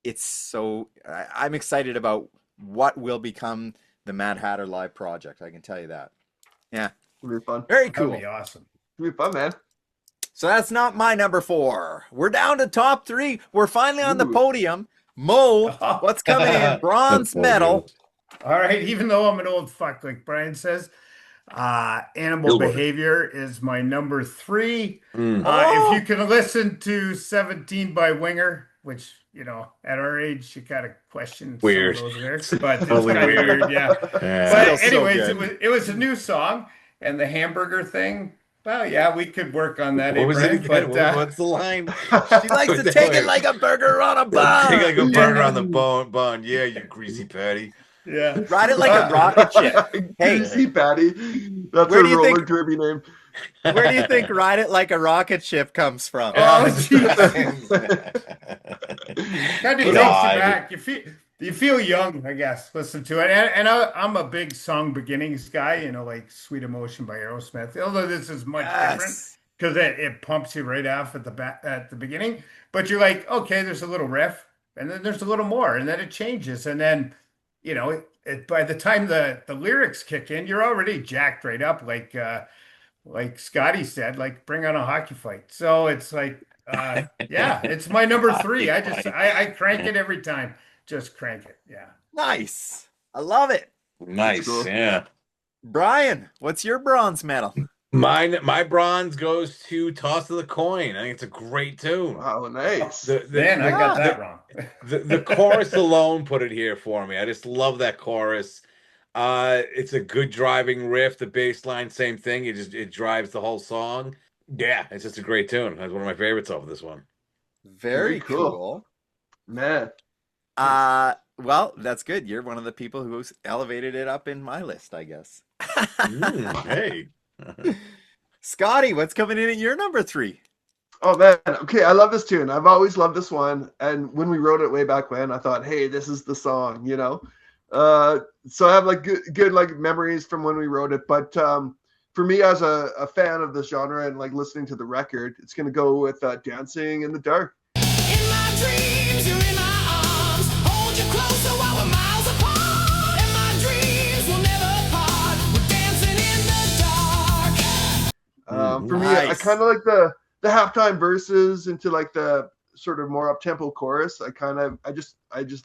Speaker 2: it's so, I'm excited about what will become the Mad Hatter Live project. I can tell you that. Yeah.
Speaker 1: It'll be fun.
Speaker 2: Very cool.
Speaker 5: That'd be awesome.
Speaker 1: It'll be fun, man.
Speaker 2: So that's not my number 4. We're down to top 3. We're finally on the podium. Mo, what's coming in? Bronze medal.
Speaker 5: All right, even though I'm an old fuck, like Bryan says, Animal Behavior is my number 3. If you can listen to 17 by Winger, which, at our age, you gotta question
Speaker 4: Weird.
Speaker 5: some of those lyrics, but it's kind of weird, yeah. But anyways, it was a new song, and the hamburger thing. Well, yeah, we could work on that.
Speaker 4: What was it
Speaker 5: Bryan,
Speaker 4: again?
Speaker 5: but,
Speaker 4: What's the line?
Speaker 2: She likes to take it like a burger on a bun.
Speaker 4: Take like a burger on the bun. Yeah, you greasy patty.
Speaker 5: yeah.
Speaker 2: Ride it like a rocket ship. Hey,
Speaker 1: Greasy Patty. That's
Speaker 2: Where
Speaker 1: a
Speaker 2: do you
Speaker 1: roller
Speaker 2: think-
Speaker 1: derby name.
Speaker 2: Where do you think "Ride It Like a Rocket Ship" comes from?
Speaker 5: Oh, jeez.
Speaker 4: jeez.
Speaker 5: Kind of takes you
Speaker 4: God.
Speaker 5: back. You feel young, I guess. Listen to it, and I'm a big song beginnings guy. You know, like "Sweet Emotion" by Aerosmith. Although this is much different
Speaker 2: Yes.
Speaker 5: because it pumps you right off at the beginning. But you're like, okay, there's a little riff, and then there's a little more, and then it changes, and then you know, by the time the lyrics kick in, you're already jacked right up, like Scotty said, like bring on a hockey fight. So it's like, yeah, it's my number three. I crank it every time. Just crank it. Yeah.
Speaker 2: Nice. I love it.
Speaker 4: Nice.
Speaker 1: cool.
Speaker 4: Yeah.
Speaker 2: Brian, what's your bronze medal?
Speaker 4: My bronze goes to "Toss of the Coin." I think it's a great tune.
Speaker 1: Wow, nice.
Speaker 5: Man, I got that wrong.
Speaker 4: The chorus alone put it here for me. I just love that chorus. It's a good driving riff. The bass line, same thing. It drives the whole song. Yeah, it's just a great tune. That's one of my favorites off of this one.
Speaker 2: Very
Speaker 1: Very cool.
Speaker 2: cool.
Speaker 1: Man.
Speaker 2: Well, that's good. You're one of the people who's elevated it up in my list, I guess.
Speaker 4: Hey.
Speaker 2: Scotty, what's coming in at your number three?
Speaker 1: Oh man, okay, I love this tune. I've always loved this one, and when we wrote it way back when, I thought, hey, this is the song, you know. So I have like good like memories from when we wrote it. But for me, as a fan of this genre and like listening to the record, it's gonna go with "Dancing in the Dark."
Speaker 3: In my dreams, you're in my arms. Hold you closer while we're miles apart. And my dreams will never part. We're dancing in the dark.
Speaker 1: For me, I
Speaker 2: Nice.
Speaker 1: kind of like the halftime verses into like the sort of more up tempo chorus. I just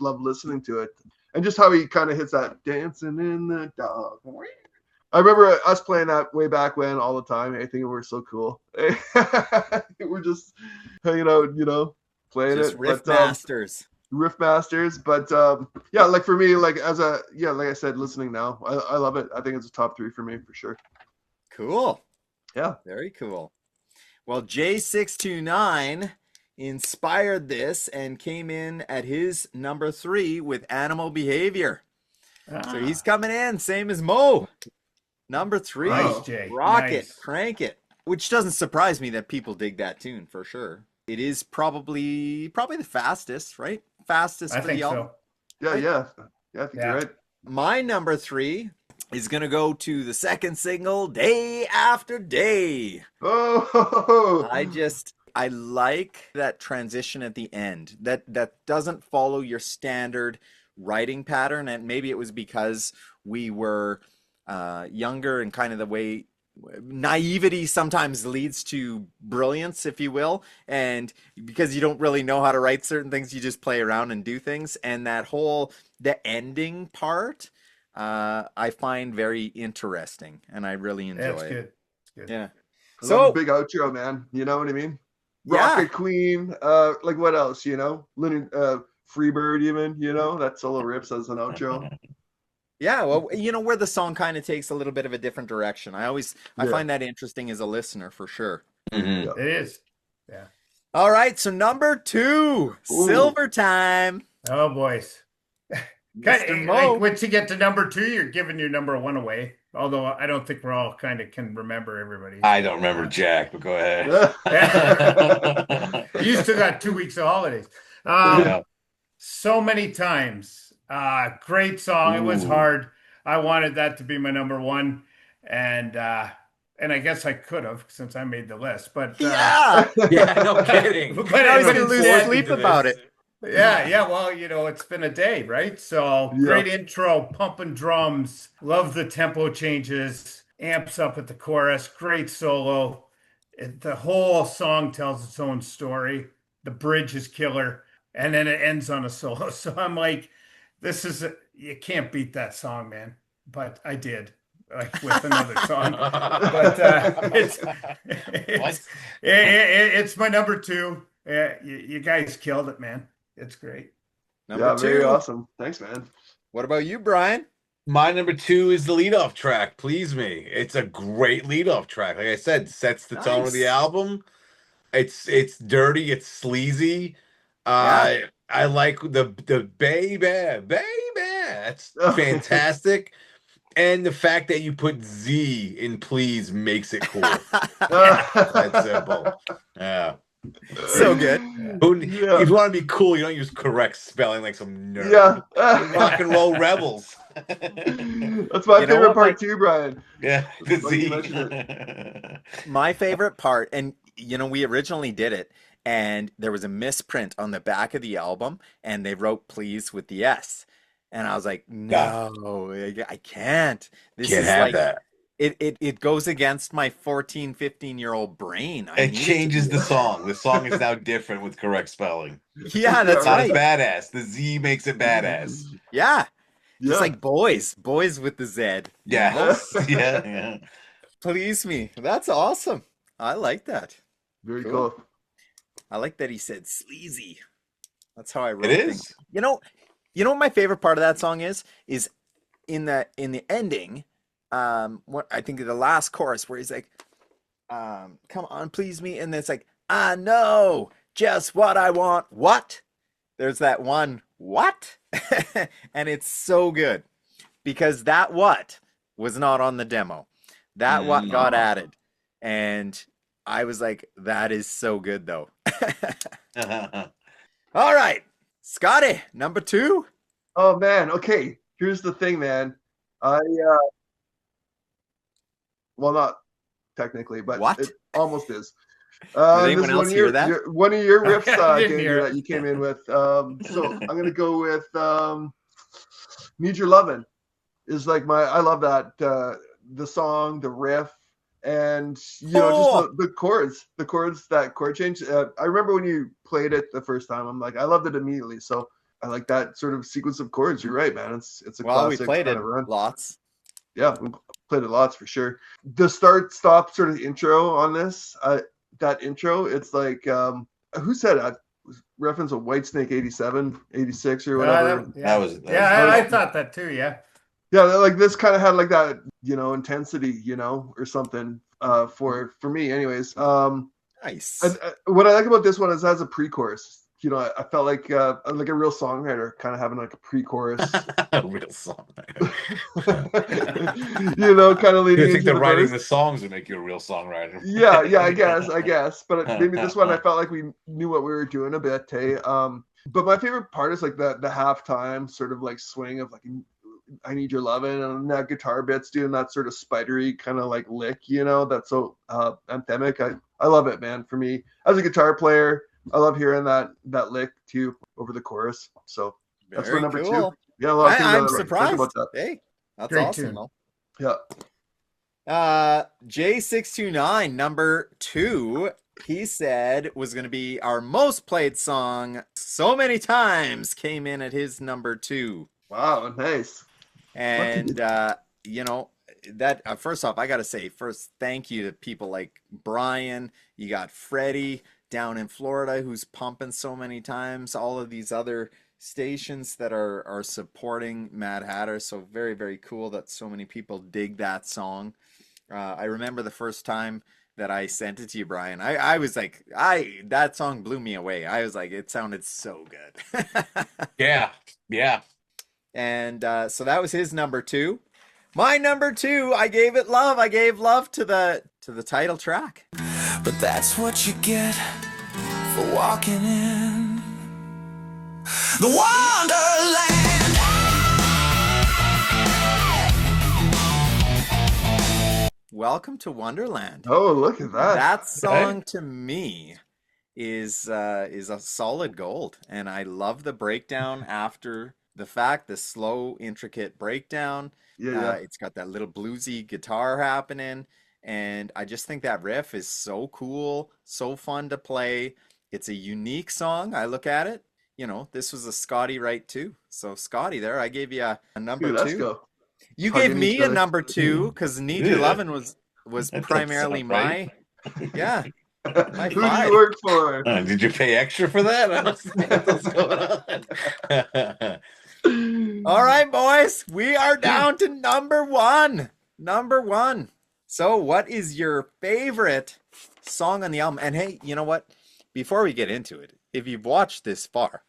Speaker 1: love listening to it, and just how he kind of hits that "dancing in the dark." I remember us playing that way back when all the time. I think we were so cool. We're just hanging out, you know, playing
Speaker 2: Just
Speaker 1: it.
Speaker 2: riff
Speaker 1: but,
Speaker 2: masters.
Speaker 1: riff masters. But yeah, like for me, like like I said, listening now, I love it. I think it's a top 3 for me for sure.
Speaker 2: Cool.
Speaker 1: Yeah.
Speaker 2: Very cool. Well, J629 inspired this and came in at his number 3 with "Animal Behavior." So he's coming in, same as Mo. Number 3.
Speaker 5: Nice, Jay.
Speaker 2: Rock
Speaker 5: Nice.
Speaker 2: it, crank it. Which doesn't surprise me that people dig that tune for sure. It is probably the fastest, right? Fastest
Speaker 5: I
Speaker 2: for
Speaker 5: think
Speaker 2: the album.
Speaker 1: Yeah, yeah. I think you're right.
Speaker 2: My number 3 is gonna go to the second single, "Day After Day."
Speaker 1: Oh,
Speaker 2: I like that transition at the end. That doesn't follow your standard writing pattern, and maybe it was because we were younger and kind of the way naivety sometimes leads to brilliance, if you will, and because you don't really know how to write certain things, you just play around and do things. And the ending part, I find very interesting, and I really enjoy
Speaker 5: That's
Speaker 2: it.
Speaker 5: good. It's good.
Speaker 2: Yeah.
Speaker 1: I
Speaker 2: So
Speaker 1: love a big outro, man. You know what I mean?
Speaker 2: Yeah.
Speaker 1: Rocket Queen. Like what else? You know, Freebird, even. You know, that solo rips as an outro.
Speaker 2: yeah, well, you know where the song kind of takes a little bit of a different direction. I
Speaker 1: Yeah.
Speaker 2: find that interesting as a listener for sure.
Speaker 4: Mhm.
Speaker 5: It is. Yeah.
Speaker 2: All right, so number 2,
Speaker 1: Ooh.
Speaker 2: Silver Time.
Speaker 5: Oh, boys.
Speaker 2: Mr. Mo.
Speaker 5: Like, once you get to number 2, you're giving your number 1 away. Although I don't think we're all kind of can remember everybody.
Speaker 4: I don't remember Jack, but go ahead.
Speaker 5: You still got 2 weeks of holidays.
Speaker 4: Yeah.
Speaker 5: So many times. Great song. It was
Speaker 4: Ooh.
Speaker 5: hard. I wanted that to be my number 1, and I guess I could have since I made the list. But
Speaker 2: Yeah.
Speaker 4: Yeah, no kidding.
Speaker 5: But
Speaker 2: I was
Speaker 5: but
Speaker 2: gonna lose
Speaker 5: instead-
Speaker 2: sleep about it.
Speaker 5: Yeah. Well, you know, it's been a day, right? So
Speaker 1: Yeah.
Speaker 5: great intro, pumping drums. Love the tempo changes. Amps up at the chorus. Great solo. The whole song tells its own story. The bridge is killer, and then it ends on a solo. So I'm like, you can't beat that song, man. But I did, like with another song. But it's my number 2. You guys killed it, man. It's great.
Speaker 2: Number
Speaker 1: Yeah,
Speaker 2: 2.
Speaker 1: very awesome. Thanks, man.
Speaker 2: What about you, Brian?
Speaker 4: My number 2 is the leadoff track, "Please Me." It's a great leadoff track. Like I said, sets the tone of the
Speaker 2: Nice.
Speaker 4: album. It's dirty, it's sleazy.
Speaker 2: Yeah.
Speaker 4: I like the baby. That's fantastic. And the fact that you put Z in Please makes it cool. That's simple. Yeah.
Speaker 2: So good.
Speaker 1: Yeah.
Speaker 4: If you want to be cool, you don't use correct spelling like some nerd.
Speaker 1: Yeah.
Speaker 4: Rock and roll rebels.
Speaker 1: That's my
Speaker 2: You know
Speaker 1: favorite
Speaker 2: what,
Speaker 1: part too, Brian.
Speaker 4: Yeah, the
Speaker 1: Funny you
Speaker 4: Z.
Speaker 1: mentioned it.
Speaker 2: My favorite part, and we originally did it, and there was a misprint on the back of the album, and they wrote "Please" with the S, and I was like, no, I can't. This
Speaker 4: Can't
Speaker 2: is
Speaker 4: have
Speaker 2: like
Speaker 4: that.
Speaker 2: it goes against my 14, 15-year-old brain.
Speaker 4: It changes the song. The song is now different with correct spelling.
Speaker 2: Yeah, that's
Speaker 4: Not
Speaker 2: right.
Speaker 4: badass. The Z makes it badass.
Speaker 2: Yeah. Just
Speaker 1: Yeah.
Speaker 2: like boys with the Z.
Speaker 4: Yeah. Yeah.
Speaker 2: Please Me. That's awesome. I like that.
Speaker 1: Very
Speaker 2: Cool.
Speaker 1: cool.
Speaker 2: I like that he said sleazy. That's how I wrote
Speaker 4: It
Speaker 2: things.
Speaker 4: is.
Speaker 2: You know what my favorite part of that song is in the ending, what I think the last chorus where he's like, come on, please me, and then it's like, I know just what I want. What? There's that one what? And it's so good because that what was not on the demo. That what got added. And I was like, that is so good though. All right. Scotty, number 2.
Speaker 1: Oh man. Okay. Here's the thing, man. Well, not technically, but
Speaker 2: What?
Speaker 1: it almost is.
Speaker 2: Did anyone else hear that?
Speaker 1: One of your riffs,
Speaker 5: I didn't hear
Speaker 1: Danger,
Speaker 5: it.
Speaker 1: that you came in with. So I'm gonna go with "Need Your Lovin'." Is like I love that the song, the riff, and just the chords, that chord change. I remember when you played it the first time, I'm like, I loved it immediately. So I like that sort of sequence of chords. You're right, man. It's a classic
Speaker 2: We played
Speaker 1: kind
Speaker 2: it
Speaker 1: of run.
Speaker 2: lots.
Speaker 1: Yeah, we played it lots for sure. The start-stop sort of intro on this, that intro, it's like, who said that? Reference of Whitesnake 87, 86 or whatever.
Speaker 5: I thought that too. Yeah.
Speaker 1: Yeah, like this kind of had like that, intensity, or something. For me, anyways.
Speaker 2: Nice.
Speaker 1: What I like about this one is it has a pre-chorus. I felt like a real songwriter, kind of having like a pre-chorus.
Speaker 4: A real songwriter.
Speaker 1: Kind of leading
Speaker 4: You think
Speaker 1: into
Speaker 4: that
Speaker 1: the
Speaker 4: writing
Speaker 1: verse.
Speaker 4: the songs would make you a real songwriter?
Speaker 1: Yeah, I guess. But maybe this one, I felt like we knew what we were doing a bit, hey. But my favorite part is like the halftime sort of like swing of like, I Need Your Lovin', and that guitar bit's doing that sort of spidery kind of like lick, that's so anthemic. I love it, man. For me, as a guitar player, I love hearing that lick too over the chorus. So that's my number 2. Yeah, a lot of
Speaker 2: I'm
Speaker 1: things
Speaker 2: surprised.
Speaker 1: About that.
Speaker 2: Hey, that's
Speaker 5: Great
Speaker 2: awesome.
Speaker 5: tune.
Speaker 2: Though.
Speaker 1: Yeah.
Speaker 2: J629, number 2, he said was going to be our most played song so many times, came in at his number 2.
Speaker 1: Wow, nice.
Speaker 2: And, that first off, I got to say, thank you to people like Bryan. You got Freddie down in Florida who's pumping so many times. All of these other stations that are supporting Mad Hatter. So very, very cool that so many people dig that song. I remember the first time that I sent it to you, Bryan. I was like, that song blew me away. I was like, it sounded so good.
Speaker 4: Yeah.
Speaker 2: And so that was his number 2. My number 2, I gave it love. I gave love to the title track.
Speaker 3: But that's what you get for walking in the Wonderland.
Speaker 2: Welcome to Wonderland.
Speaker 1: Oh, look at that.
Speaker 2: That song to me is a solid gold, and I love the breakdown after the fact, the slow, intricate breakdown.
Speaker 1: Yeah.
Speaker 2: It's got that little bluesy guitar happening, and I just think that riff is so cool, so fun to play. It's a unique song. I look at it, this was a Scotty right too. So Scotty, there, I gave you a number 2.
Speaker 1: Let's go.
Speaker 2: You
Speaker 1: Hugging
Speaker 2: gave me
Speaker 1: each
Speaker 2: a
Speaker 1: other.
Speaker 2: number 2 because Need Your Lovin' was
Speaker 4: That
Speaker 2: primarily
Speaker 4: doesn't sound
Speaker 2: my
Speaker 1: Who do
Speaker 2: 5.
Speaker 1: you work for?
Speaker 4: Did you pay extra for that? I don't see what's going on.
Speaker 2: All right, boys, we are down to number 1. Number 1. So what is your favorite song on the album? And hey, you know what? Before we get into it, if you've watched this far,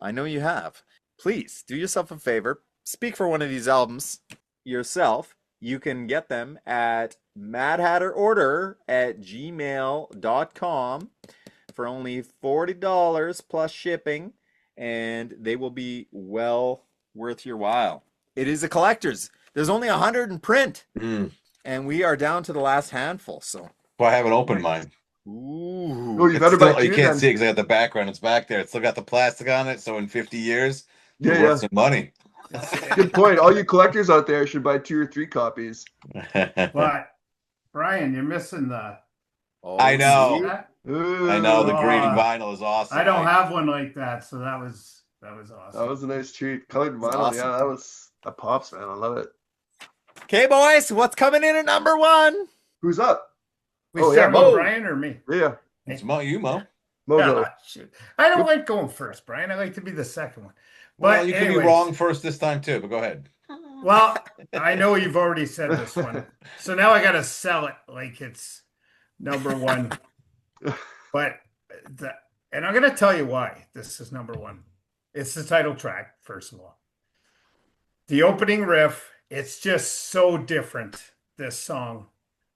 Speaker 2: I know you have, please do yourself a favor, speak for one of these albums, yourself, you can get them at madhatterorder@gmail.com for only $40 plus shipping, and they will be well worth your while. It is a collector's. There's only 100 in print, and we are down to the last handful. So
Speaker 4: I haven't opened mine.
Speaker 2: ooh,
Speaker 1: Oh, you better buy
Speaker 4: You
Speaker 1: two
Speaker 4: can't
Speaker 1: then.
Speaker 4: see it because I got the background. It's back there. It's still got the plastic on it. So in 50 years,
Speaker 1: Yeah,
Speaker 4: it's worth some money.
Speaker 1: Good point. All you collectors out there should buy 2 or 3 copies.
Speaker 5: But Brian, you're missing the.
Speaker 4: I know.
Speaker 5: See that?
Speaker 4: I know the green vinyl is awesome.
Speaker 5: I don't have one like that, so that was awesome.
Speaker 1: That was a nice treat. Colored vinyl,
Speaker 2: awesome.
Speaker 1: yeah, that pops, man. I love it.
Speaker 2: Okay, boys, what's coming in at number 1?
Speaker 1: Who's up?
Speaker 5: We
Speaker 1: Oh,
Speaker 5: start
Speaker 1: yeah,
Speaker 5: with
Speaker 1: Mo.
Speaker 5: Brian or me?
Speaker 1: Yeah,
Speaker 4: It's Mo.
Speaker 1: Mojo.
Speaker 5: Ah, shoot. I don't like going first, Brian. I like to be the second one.
Speaker 4: Well,
Speaker 5: But
Speaker 4: you can be
Speaker 5: anyways,
Speaker 4: wrong first this time too, but go ahead.
Speaker 5: Well, I know you've already said this one, so now I got to sell it like it's number 1. And I'm going to tell you why this is number 1. It's the title track, first of all. The opening riff, it's just so different, this song,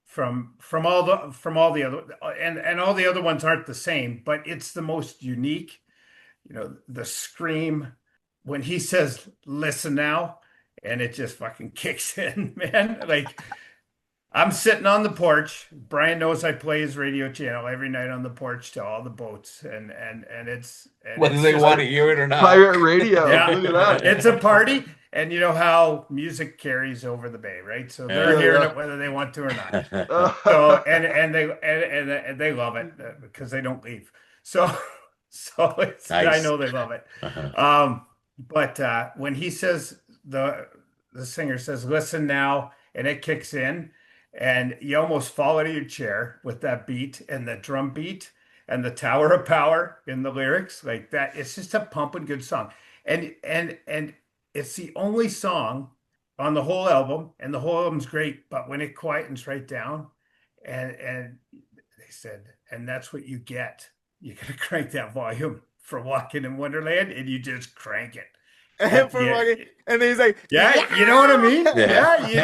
Speaker 5: from all the other, and all the other ones aren't the same, but it's the most unique. You know, the scream when he says listen now, and it just fucking kicks in, man. Like, I'm sitting on the porch. Brian knows I play his radio channel every night on the porch to all the boats, and it's
Speaker 4: Whether they want to hear it or not.
Speaker 1: Pirate radio.
Speaker 5: Yeah.
Speaker 1: Look at that.
Speaker 5: It's a party, and you know how music carries over the bay, right? So they're hearing it whether they want to or not. So and they love it because they don't leave. So it's,
Speaker 4: Nice.
Speaker 5: I know they love it. But when he says the singer says listen now, and it kicks in, and you almost fall out of your chair with that beat and the drum beat and the Tower of Power in the lyrics like that. It's just a pumping good song, and it's the only song on the whole album, and the whole album's great. But when it quietens right down, and they said, and that's what you get. You gotta crank that volume for Walking in Wonderland, and you just crank it.
Speaker 2: And he's like,
Speaker 5: Yeah, you know what I mean?
Speaker 4: Yeah.
Speaker 5: You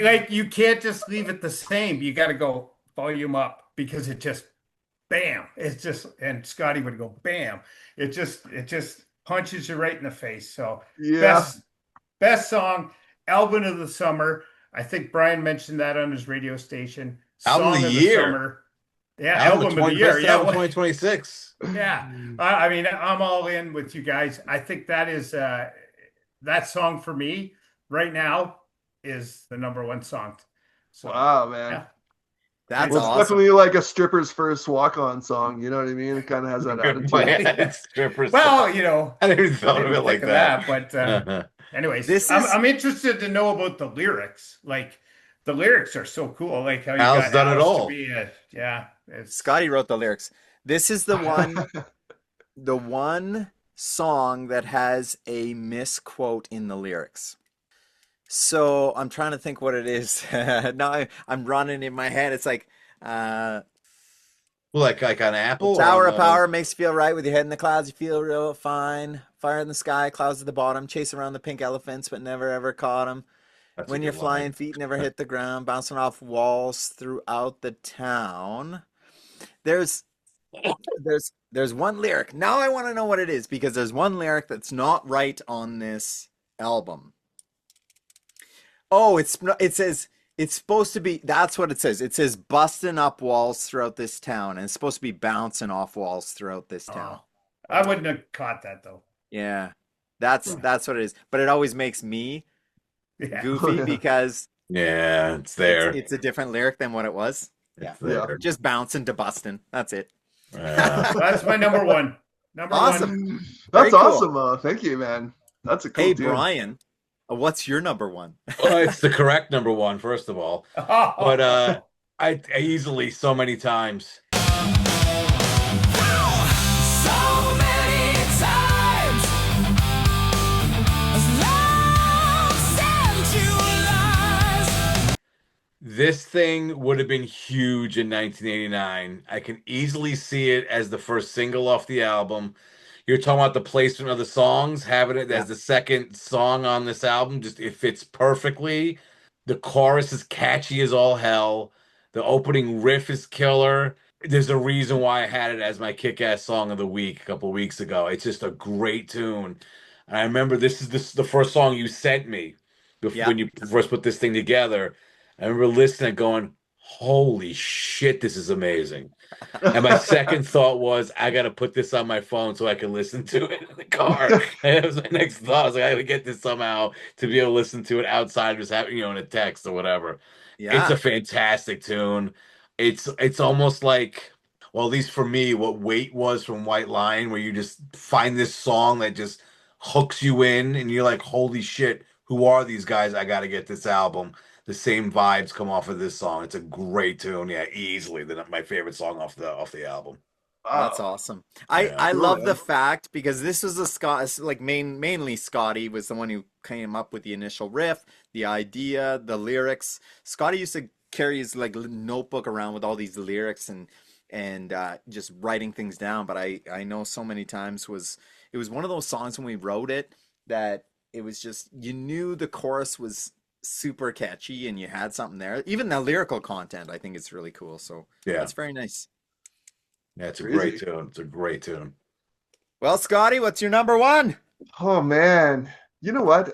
Speaker 5: just you can't just leave it the same. You got to go volume up because it just bam. It's just, and Scotty would go bam. It just punches you right in the face. So
Speaker 1: Yeah.
Speaker 5: best song, album of the summer. I think Brian mentioned that on his radio station.
Speaker 4: Album of the year.
Speaker 5: summer. Yeah, album of the year.
Speaker 4: Best
Speaker 5: Yeah,
Speaker 4: album 2026.
Speaker 5: yeah. I mean, I'm all in with you guys. I think that is that song for me right now is the number 1 song. So
Speaker 1: Wow, man.
Speaker 5: yeah.
Speaker 2: that's
Speaker 1: Well, it's
Speaker 2: awesome.
Speaker 1: definitely like a stripper's first walk-on song. You know what I mean? It kind of has that attitude.
Speaker 4: Strippers.
Speaker 5: Well, you know,
Speaker 4: I never thought
Speaker 5: I
Speaker 4: of
Speaker 5: didn't
Speaker 4: it like
Speaker 5: think of
Speaker 4: that.
Speaker 5: But anyways,
Speaker 2: This is-
Speaker 5: I'm interested to know about the lyrics. Like, the lyrics are so cool. Like how you
Speaker 4: Al's
Speaker 5: got
Speaker 4: done it
Speaker 5: Alice
Speaker 4: all.
Speaker 5: to be it's
Speaker 2: Scotty wrote the lyrics. This is the one song that has a misquote in the lyrics. So I'm trying to think what it is. Now I'm running in my head. It's like
Speaker 4: like on Apple.
Speaker 2: Tower
Speaker 4: or
Speaker 2: of Power makes you feel right with your head in the clouds. You feel real fine. Fire in the sky, clouds at the bottom. Chase around the pink elephants, but never ever caught them.
Speaker 4: That's a
Speaker 2: When
Speaker 4: good
Speaker 2: you're
Speaker 4: line.
Speaker 2: flying, feet never hit the ground, bouncing off walls throughout the town. There's one lyric. Now I want to know what it is because there's one lyric that's not right on this album. Oh, it says it's supposed to be, that's what it says. It says busting up walls throughout this town, and it's supposed to be bouncing off walls throughout this town.
Speaker 5: I wouldn't have caught that though.
Speaker 2: Yeah. That's what it is. But it always makes me
Speaker 5: Yeah.
Speaker 2: goofy because
Speaker 4: Yeah, it's there.
Speaker 2: it's a different lyric than what it was.
Speaker 4: It's
Speaker 1: Yeah.
Speaker 4: there.
Speaker 2: Just bouncing to busting. That's it.
Speaker 5: That's my number 1. Number
Speaker 2: Awesome.
Speaker 5: 1.
Speaker 1: That's
Speaker 2: Very cool.
Speaker 1: awesome. Thank you, man. That's a cool
Speaker 2: Hey,
Speaker 1: tune.
Speaker 2: Bryan, what's your number 1?
Speaker 4: Well, it's the correct number 1, first of all. But I easily so many times. This thing would have been huge in 1989. I can easily see it as the first single off the album. you're talking about the placement of the songs, having it as the second song on this album, just it fits perfectly. The chorus is catchy as all hell. The opening riff is killer. There's a reason why I had it as my kick-ass song of the week a couple of weeks ago. It's just a great tune. And I remember this is the first song you sent me when you first put this thing together. I remember listening going, holy shit, this is amazing. And my second thought was, I got to put this on my phone so I can listen to it in the car. And it was my next thought. I was like, I got to get this somehow to be able to listen to it outside of just having, in a text or whatever.
Speaker 2: Yeah.
Speaker 4: It's a fantastic tune. It's almost like, well, at least for me, what Wait was from White Line, where you just find this song that just hooks you in and you're like, holy shit, who are these guys? I got to get this album. The same vibes come off of this song. It's a great tune. Yeah, easily my favorite song off the album.
Speaker 1: Wow.
Speaker 2: That's awesome. I love the fact, because this was a Scott, like mainly Scotty was the one who came up with the initial riff, the idea, the lyrics. Scotty used to carry his like notebook around with all these lyrics and just writing things down. But I know so many times it was one of those songs when we wrote it that it was just, you knew the chorus was super catchy and you had something there. Even the lyrical content, I think it's really cool. So yeah, that's very nice.
Speaker 4: Yeah, it's a great tune. It's a great tune.
Speaker 2: Well, Scotty, what's your number one?
Speaker 1: Oh man, you know what?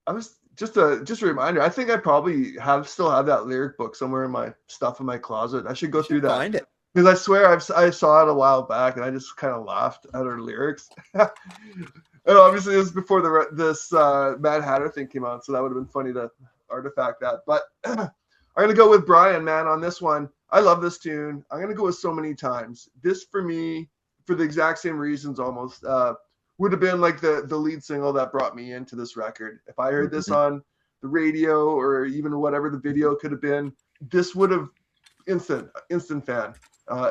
Speaker 1: I was just a reminder. I think I probably still have that lyric book somewhere in my stuff in my closet. I should go through that.
Speaker 2: Find it.
Speaker 1: Because I swear I saw it a while back and I just kind of laughed at her lyrics. And obviously it was before this Mad Hatter thing came out, so that would have been funny to artifact that. But I'm gonna go with Bryan, man, on this one. I love this tune. I'm gonna go with So Many Times. This for me, for the exact same reasons almost, would have been like the lead single that brought me into this record. If I heard this on the radio or even whatever the video could have been, this would have instant fan.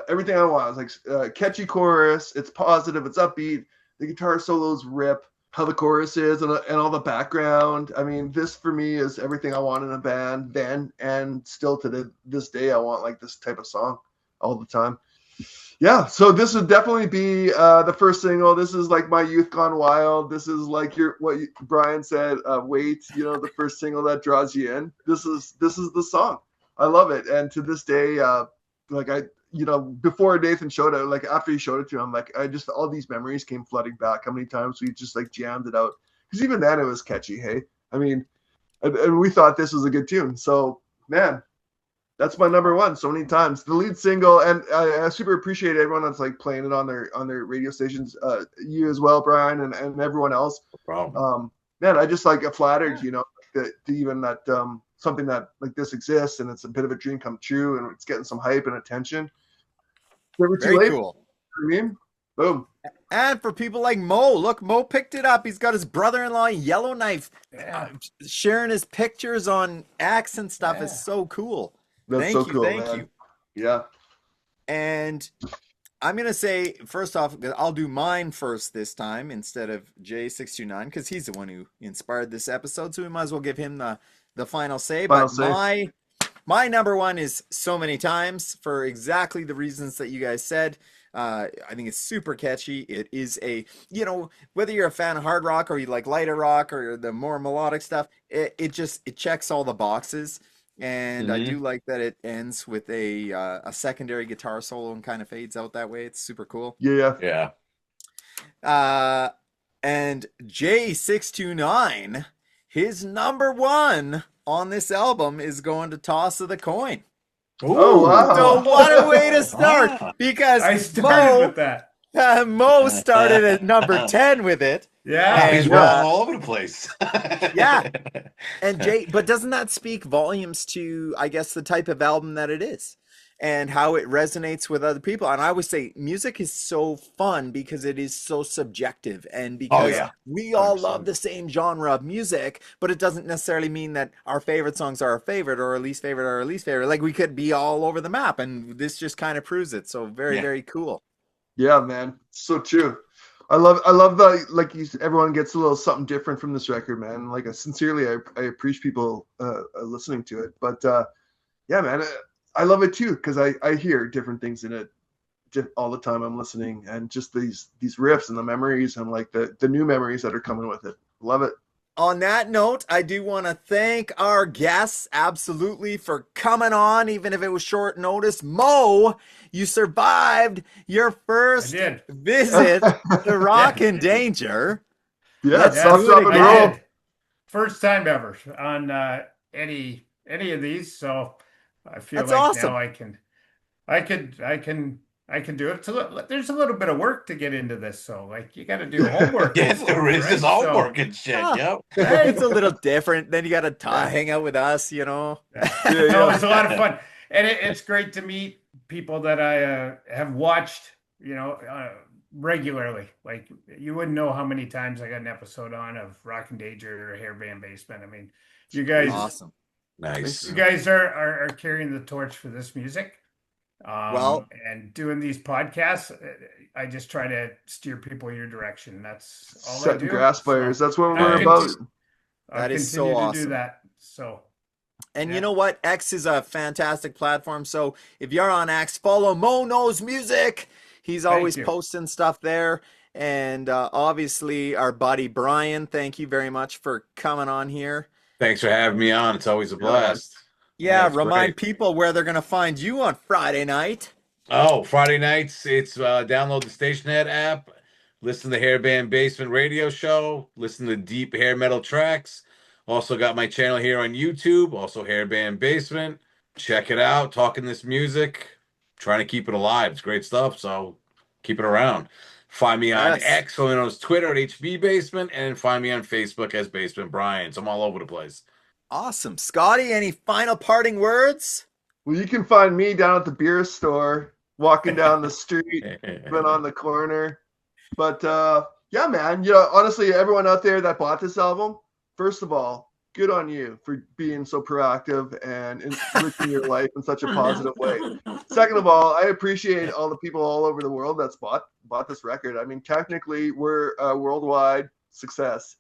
Speaker 1: Everything I want. It's like catchy chorus. It's positive. It's upbeat. The guitar solos rip. How the chorus is and all the background. I mean, this for me is everything I want in a band then and still to this day. I want like this type of song all the time. Yeah, so this would definitely be the first single. This is like my youth gone wild. This is like Bryan said, Wait, the first single that draws you in. This is the song. I love it. And to this day, before Nathan showed it, like after he showed it to him, like all these memories came flooding back. How many times we just like jammed it out? Because even then it was catchy. Hey, I mean, and we thought this was a good tune. So man, that's my number one. So many times the lead single, and I super appreciate everyone that's like playing it on their radio stations. You as well, Bryan, and everyone else.
Speaker 4: No problem.
Speaker 1: Man, I just like flattered, that even that something that like this exists and it's a bit of a dream come true and it's getting some hype and attention. Never too late.
Speaker 2: Cool.
Speaker 1: You know what I mean? Boom.
Speaker 2: And for people like Mo, look, Mo picked it up. He's got his brother-in-law Yellowknife sharing his pictures on X and stuff. Is so cool.
Speaker 1: That's so cool. Thank you. Yeah.
Speaker 2: And I'm going to say, first off, I'll do mine first this time instead of J629 because he's the one who inspired this episode. So we might as well give him the final say. My number one is So Many Times for exactly the reasons that you guys said. I think it's super catchy. It is whether you're a fan of hard rock or you like lighter rock or the more melodic stuff, it checks all the boxes. And I do like that it ends with a secondary guitar solo and kind of fades out that way. It's super cool.
Speaker 1: Yeah.
Speaker 2: And J629, his number one on this album is going to Toss of the Coin.
Speaker 1: Oh, wow.
Speaker 2: So what a way to start, because
Speaker 5: I started with that.
Speaker 2: Mo started at number 10 with it.
Speaker 5: Yeah.
Speaker 4: He's rolling all over the place.
Speaker 2: Yeah. And but doesn't that speak volumes to, I guess, the type of album that it is and how it resonates with other people? And I always say music is so fun because it is so subjective and because we all love the same genre of music, but it doesn't necessarily mean that our favorite songs are our favorite or our least favorite are our least favorite. Like we could be all over the map, and this just kind of proves it. So very, very cool.
Speaker 1: Yeah, man. So true. I love the, like everyone gets a little something different from this record, man. Like sincerely, I appreciate people listening to it. But yeah, man, I love it too because I hear different things in it all the time I'm listening, and just these riffs and the memories and like the new memories that are coming with it. Love it.
Speaker 2: On that note, I do want to thank our guests absolutely for coming on, even if it was short notice. Mo, you survived your first visit to Rock and Danger.
Speaker 1: Yeah,
Speaker 2: Let's
Speaker 1: stop,
Speaker 2: do it
Speaker 1: drop, and
Speaker 2: again.
Speaker 1: roll.
Speaker 5: First time ever on any of these, so I feel
Speaker 2: That's
Speaker 5: like
Speaker 2: awesome.
Speaker 5: now I can do it. There's a little bit of work to get into this, so like you got to do homework.
Speaker 4: Yes, there is. There's homework
Speaker 5: So,
Speaker 4: and shit.
Speaker 2: Ah.
Speaker 4: Yep.
Speaker 2: It's a little different. Then you got to hang out with us, you know.
Speaker 5: No, it's a lot of fun, and it's great to meet people that I have watched, regularly. Like you wouldn't know how many times I got an episode on of Rock and Danger or Hairband Basement. I mean, you guys,
Speaker 2: Awesome.
Speaker 4: Nice.
Speaker 5: you guys are carrying the torch for this music.
Speaker 2: Well,
Speaker 5: and doing these podcasts, I just try to steer people your direction. That's all I
Speaker 1: Setting
Speaker 5: do.
Speaker 1: grass fires.
Speaker 5: So
Speaker 1: That's what
Speaker 5: I'll
Speaker 1: we're about.
Speaker 2: That is so
Speaker 5: continue to
Speaker 2: awesome.
Speaker 5: do that. So,
Speaker 2: and
Speaker 5: yeah.
Speaker 2: you know what? X is a fantastic platform. So if you're on X, follow Mo Knows Music. He's always
Speaker 5: you.
Speaker 2: posting stuff there. And obviously, our buddy Bryan, thank you very much for coming on here.
Speaker 4: Thanks for having me on. It's always a blast.
Speaker 2: Yeah,
Speaker 4: it's
Speaker 2: remind
Speaker 4: great.
Speaker 2: people where they're going to find you on Friday night.
Speaker 4: Oh, Friday nights, it's download the Stationhead app, listen to the Hairband Basement radio show, listen to deep hair metal tracks. Also got my channel here on YouTube, also Hairband Basement. Check it out, talking this music, trying to keep it alive. It's great stuff, so keep it around. Find me on X, formerly known as Twitter at HB Basement, and find me on Facebook as Basement Bryan. So I'm all over the place.
Speaker 2: Awesome. Scotty, any final parting words?
Speaker 1: Well, you can find me down at the beer store, walking down the street, been on the corner. But yeah, man, honestly, everyone out there that bought this album, first of all, good on you for being so proactive and enriching your life in such a positive way. Second of all, I appreciate all the people all over the world that's bought this record. I mean, technically, we're a worldwide success.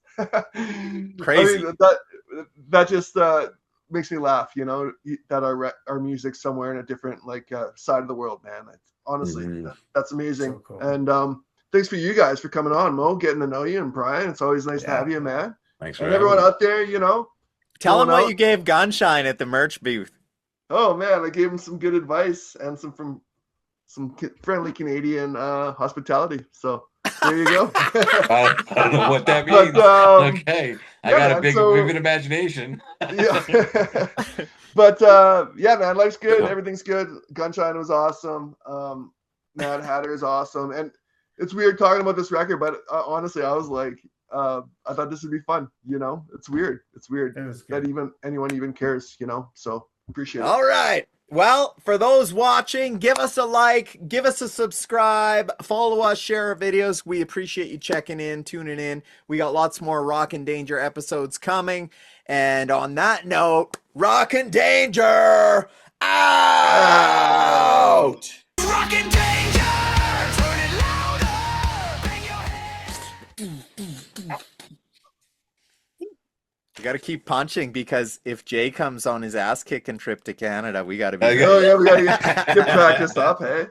Speaker 2: Crazy.
Speaker 1: I mean, that just makes me laugh, that our music's somewhere in a different side of the world, man. Honestly, that's amazing. So cool. And thanks for you guys for coming on, Mo, getting to know you, and Bryan. It's always nice to have you, man.
Speaker 4: Thanks.
Speaker 1: And everyone out there,
Speaker 2: tell them what you gave Gunshine at the merch booth.
Speaker 1: Oh man, I gave him some good advice and some friendly Canadian hospitality. So there you go.
Speaker 4: I don't know what that means. But, okay, I got a vivid imagination.
Speaker 1: Yeah. But yeah, man, life's good. Everything's good. Gunshine was awesome. Mad Hatter is awesome, and it's weird talking about this record, but honestly, I was like, I thought this would be fun. It's weird. It's weird that anyone even cares. So appreciate it.
Speaker 2: All right. Well, for those watching, give us a like, give us a subscribe, follow us, share our videos. We appreciate you checking in, tuning in. We got lots more Rock and Danger episodes coming. And on that note, Rock and Danger out! Rock and Danger! Turn it louder! Bring your hands! We got to keep punching, because if Jay comes on his ass kicking trip to Canada, we got to be.
Speaker 1: Oh yeah, we got to get practiced up, hey.